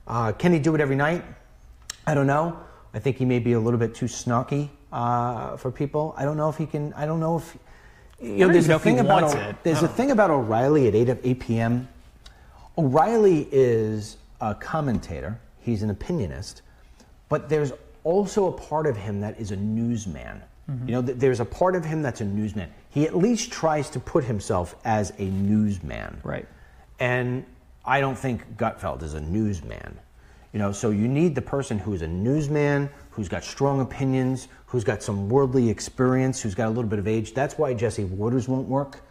Can he do it every night? I don't know. I think he may be a little bit too snarky for people. I don't know if he can. I don't know if. You know, there's a thing about O'Reilly at 8 p.m. O'Reilly is a commentator. He's an opinionist, but there's also a part of him that is a newsman. You know, there's a part of him that's a newsman. He at least tries to put himself as a newsman. Right. And I don't think Gutfeld is a newsman. You know, so you need the person who is a newsman, who's got strong opinions, who's got some worldly experience, who's got a little bit of age. That's why Jesse Waters won't work.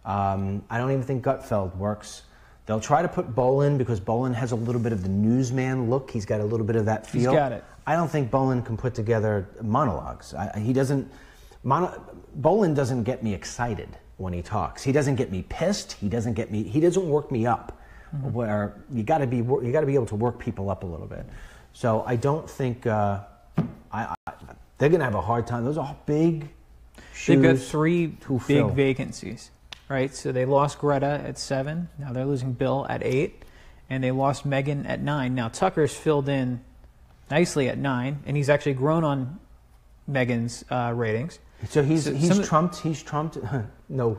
I don't even think Gutfeld works. They'll try to put Bolin because Bolin has a little bit of the newsman look. He's got a little bit of that feel. He's got it. I don't think Bolin can put together monologues. He doesn't. Bolin doesn't get me excited when he talks. He doesn't get me pissed. He doesn't work me up. Where you got to be able to work people up a little bit. So I don't think they're going to have a hard time. Those are big shoes. They've got 3 big big vacancies, right? So they lost Greta at 7. Now they're losing Bill at 8, and they lost Megan at 9. Now Tucker's filled in nicely at 9, and he's actually grown on Megan's ratings. So he's trumped. No,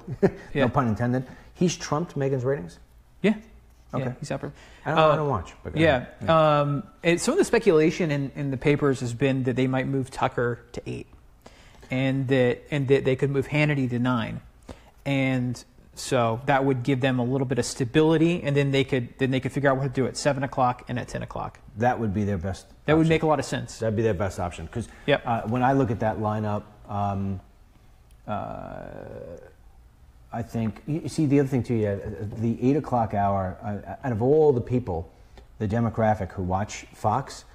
no pun intended. He's trumped Megan's ratings. Yeah. Okay. Yeah, he's up. I don't watch. But Some of the speculation in the papers has been that they might move Tucker to 8, and that they could move Hannity to 9, and so that would give them a little bit of stability, and then they could figure out what to do at 7 o'clock and at 10 o'clock. That would be their best. That would make a lot of sense. That'd be their best option because when I look at that lineup. I think, you see, the other thing too, the 8 o'clock hour, out of all the people, the demographic who watch Fox,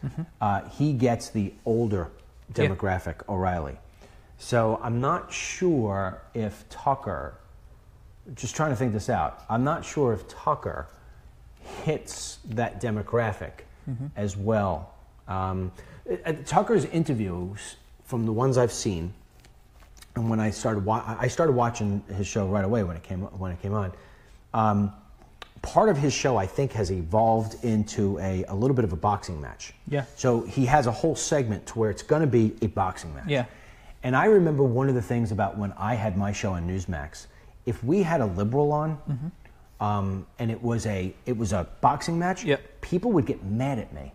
he gets the older demographic, O'Reilly. So I'm not sure if Tucker, just trying to think this out, I'm not sure if Tucker hits that demographic as well. Tucker's interviews, from the ones I've seen, and when I started watching his show right away when it came on. Part of his show, I think, has evolved into a little bit of a boxing match. Yeah. So he has a whole segment to where it's going to be a boxing match. Yeah. And I remember one of the things about when I had my show on Newsmax, if we had a liberal on, and it was a boxing match, people would get mad at me.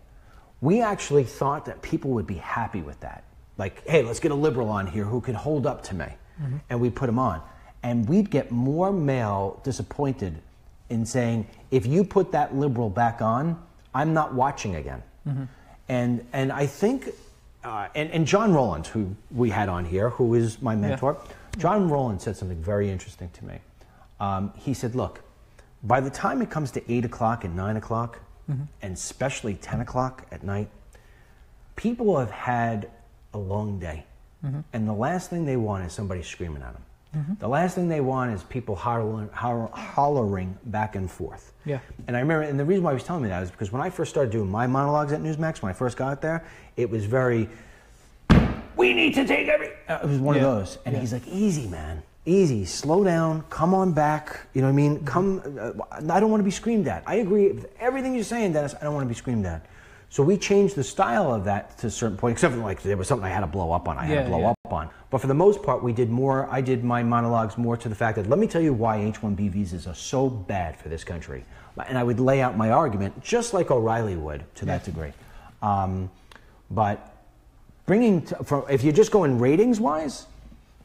We actually thought that people would be happy with that. Like, hey, let's get a liberal on here who can hold up to me. And we'd put him on. And we'd get more mail disappointed in saying, if you put that liberal back on, I'm not watching again. And I think, and John Rowland, who we had on here, who is my mentor, John Rowland said something very interesting to me. He said, look, by the time it comes to 8 o'clock and 9 o'clock, and especially 10 o'clock at night, people have had a long day. And the last thing they want is somebody screaming at them. The last thing they want is people hollering back and forth. Yeah. And I remember, and the reason why he was telling me that is because when I first started doing my monologues at Newsmax, when I first got there, it was very, we need to take it was one of those. And he's like, easy, man. Easy, slow down, come on back. You know what I mean? I don't want to be screamed at. I agree with everything you're saying, Dennis. I don't want to be screamed at. So we changed the style of that to a certain point, except for like there was something I had to blow up on. I had to blow up on. But for the most part, we did more. I did my monologues more to the fact that let me tell you why H-1B visas are so bad for this country, and I would lay out my argument just like O'Reilly would to that degree. But if you're just going ratings wise,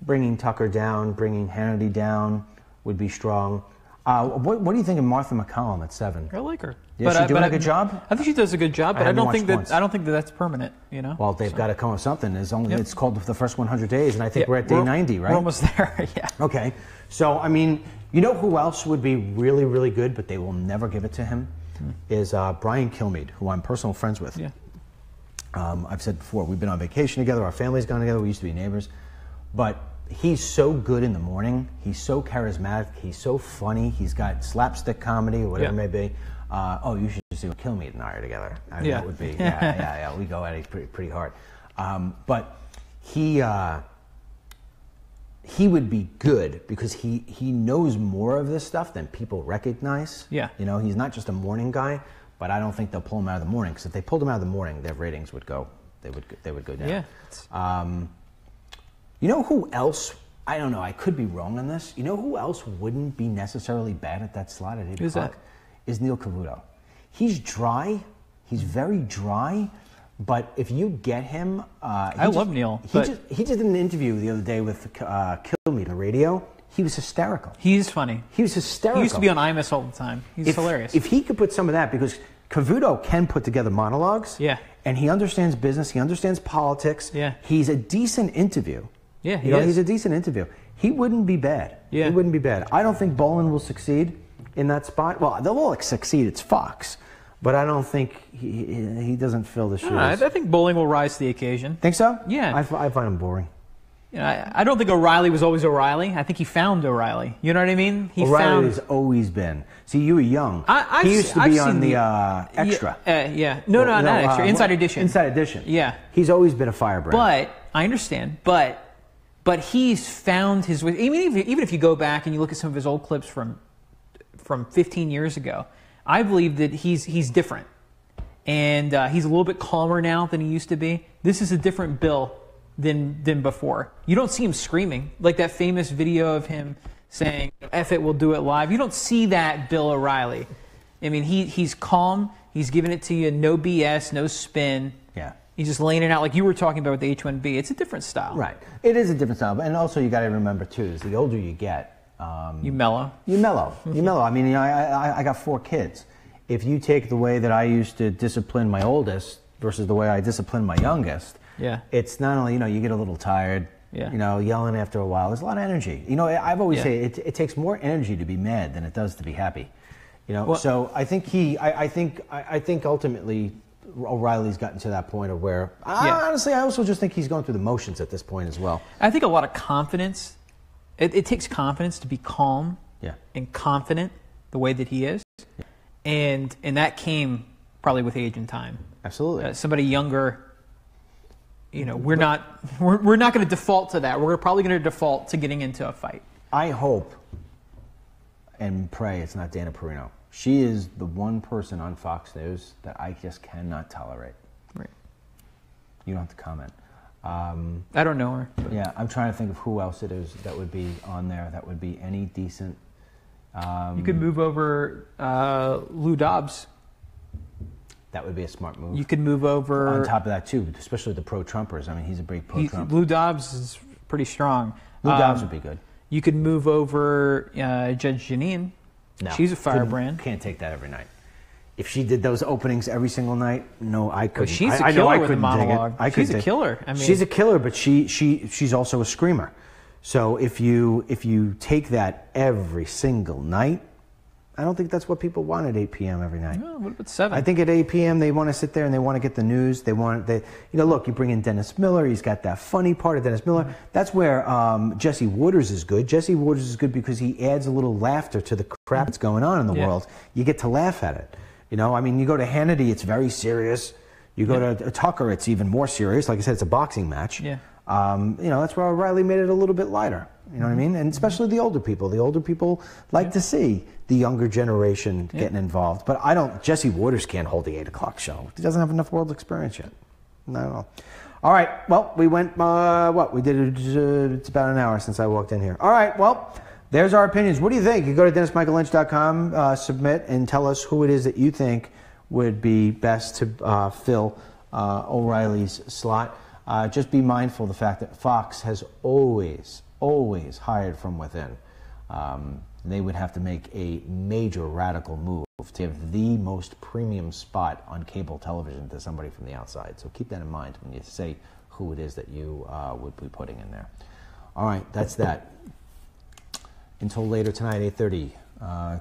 bringing Tucker down, bringing Hannity down would be strong. What do you think of Martha McCallum at 7? I like her. Is she doing a good job? I think she does a good job, but I don't think that's permanent. You know. Well, they've got to come with something. It's called the first 100 days, and I think we're at day 90, right? We're almost there. Yeah. Okay. So I mean, you know who else would be really, really good, but they will never give it to him, is Brian Kilmeade, who I'm personal friends with. Yeah. I've said before, we've been on vacation together. Our family's gone together. We used to be neighbors, but he's so good in the morning. He's so charismatic. He's so funny. He's got slapstick comedy or whatever it may be. You should see what Kilmeade and I are together. That would be, we go at it pretty hard. But he would be good because he knows more of this stuff than people recognize. Yeah. You know, he's not just a morning guy, but I don't think they'll pull him out of the morning, because if they pulled him out of the morning, their ratings would go, they would go down. Yeah. You know who else? I don't know. I could be wrong on this. You know who else wouldn't be necessarily bad at that slot at 8 Who's o'clock? Is Neil Cavuto. He's dry. He's very dry. But if you get him, I love Neil. He did an interview the other day with Kilmeade on the radio. He was hysterical. He's funny. He was hysterical. He used to be on Imus all the time. He's hilarious. If he could put some of that, because Cavuto can put together monologues. Yeah. And he understands business. He understands politics. Yeah. He's a decent interview. Yeah, he's a decent interview. He wouldn't be bad. Yeah. He wouldn't be bad. I don't think Bolin will succeed in that spot. Well, they'll all succeed. It's Fox. But I don't think he doesn't fill the shoes. I think Bolin will rise to the occasion. Think so? Yeah. I find him boring. You know, I don't think O'Reilly was always O'Reilly. I think he found O'Reilly. You know what I mean? O'Reilly's always been. See, you were young. He used to be on the Extra. No, not Extra. Inside Edition. Inside Edition. Yeah. He's always been a firebrand. But I understand. But he's found his way. Even if you go back and you look at some of his old clips from 15 years ago, I believe that he's different, and he's a little bit calmer now than he used to be. This is a different Bill than before. You don't see him screaming like that famous video of him saying "F it, we'll do it live." You don't see that Bill O'Reilly. I mean, he's calm. He's giving it to you, no BS, no spin. Yeah. He's just laying it out like you were talking about with the H-1B. It's a different style. Right. It is a different style. And also you got to remember, too, is the older you get... you mellow. You mellow. You mellow. I mean, I got 4 kids. If you take the way that I used to discipline my oldest versus the way I discipline my youngest, it's not only, you get a little tired, yelling after a while. There's a lot of energy. I've always say it takes more energy to be mad than it does to be happy. So I think ultimately... O'Reilly's gotten to that point of where, honestly, I also just think he's going through the motions at this point as well. I think a lot of confidence, it takes confidence to be calm and confident the way that he is. Yeah. And that came probably with age and time. Absolutely. Somebody younger, we're not going to default to that. We're probably going to default to getting into a fight. I hope and pray it's not Dana Perino. She is the one person on Fox News that I just cannot tolerate. Right. You don't have to comment. I don't know her. Yeah, I'm trying to think of who else it is that would be on there that would be any decent. You could move over Lou Dobbs. That would be a smart move. You could move over... On top of that, too, especially the pro-Trumpers. I mean, he's a big pro-Trump. Lou Dobbs is pretty strong. Lou Dobbs would be good. You could move over Judge Jeanine. No, she's a firebrand. Can't take that every night. If she did those openings every single night, no, I couldn't. Well, she's a killer with a monologue. She's a killer. I mean, she's a killer, but she's also a screamer. So if you take that every single night, I don't think that's what people want at 8 p.m. every night. No, what about 7? I think at 8 p.m. they want to sit there and they want to get the news. Look, you bring in Dennis Miller. He's got that funny part of Dennis Miller. That's where Jesse Waters is good. Jesse Waters is good because he adds a little laughter to the crap that's going on in the world. You get to laugh at it. I mean, you go to Hannity, it's very serious. You go to Tucker, it's even more serious. Like I said, it's a boxing match. Yeah. That's where O'Reilly made it a little bit lighter. You know what I mean? And especially the older people. The older people like to see the younger generation getting involved. But Jesse Waters can't hold the 8 o'clock show. He doesn't have enough world experience yet. No. All right. Well, we went, we did it, it's about an hour since I walked in here. All right. Well, there's our opinions. What do you think? You go to DennisMichaelLynch.com, submit, and tell us who it is that you think would be best to fill O'Reilly's slot. Just be mindful of the fact that Fox has always hired from within. They would have to make a major radical move to give the most premium spot on cable television to somebody from the outside. So keep that in mind when you say who it is that you would be putting in there. All right, that's that. Until later tonight, 8:30.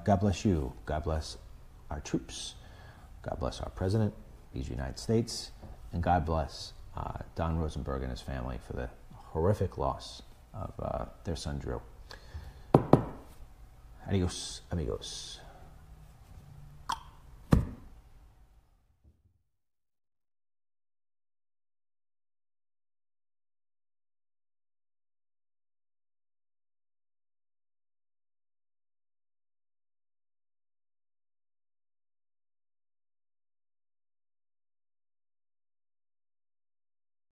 God bless you. God bless our troops. God bless our president, these United States, and God bless Don Rosenberg and his family for the horrific loss of their son Drew. Adios, amigos.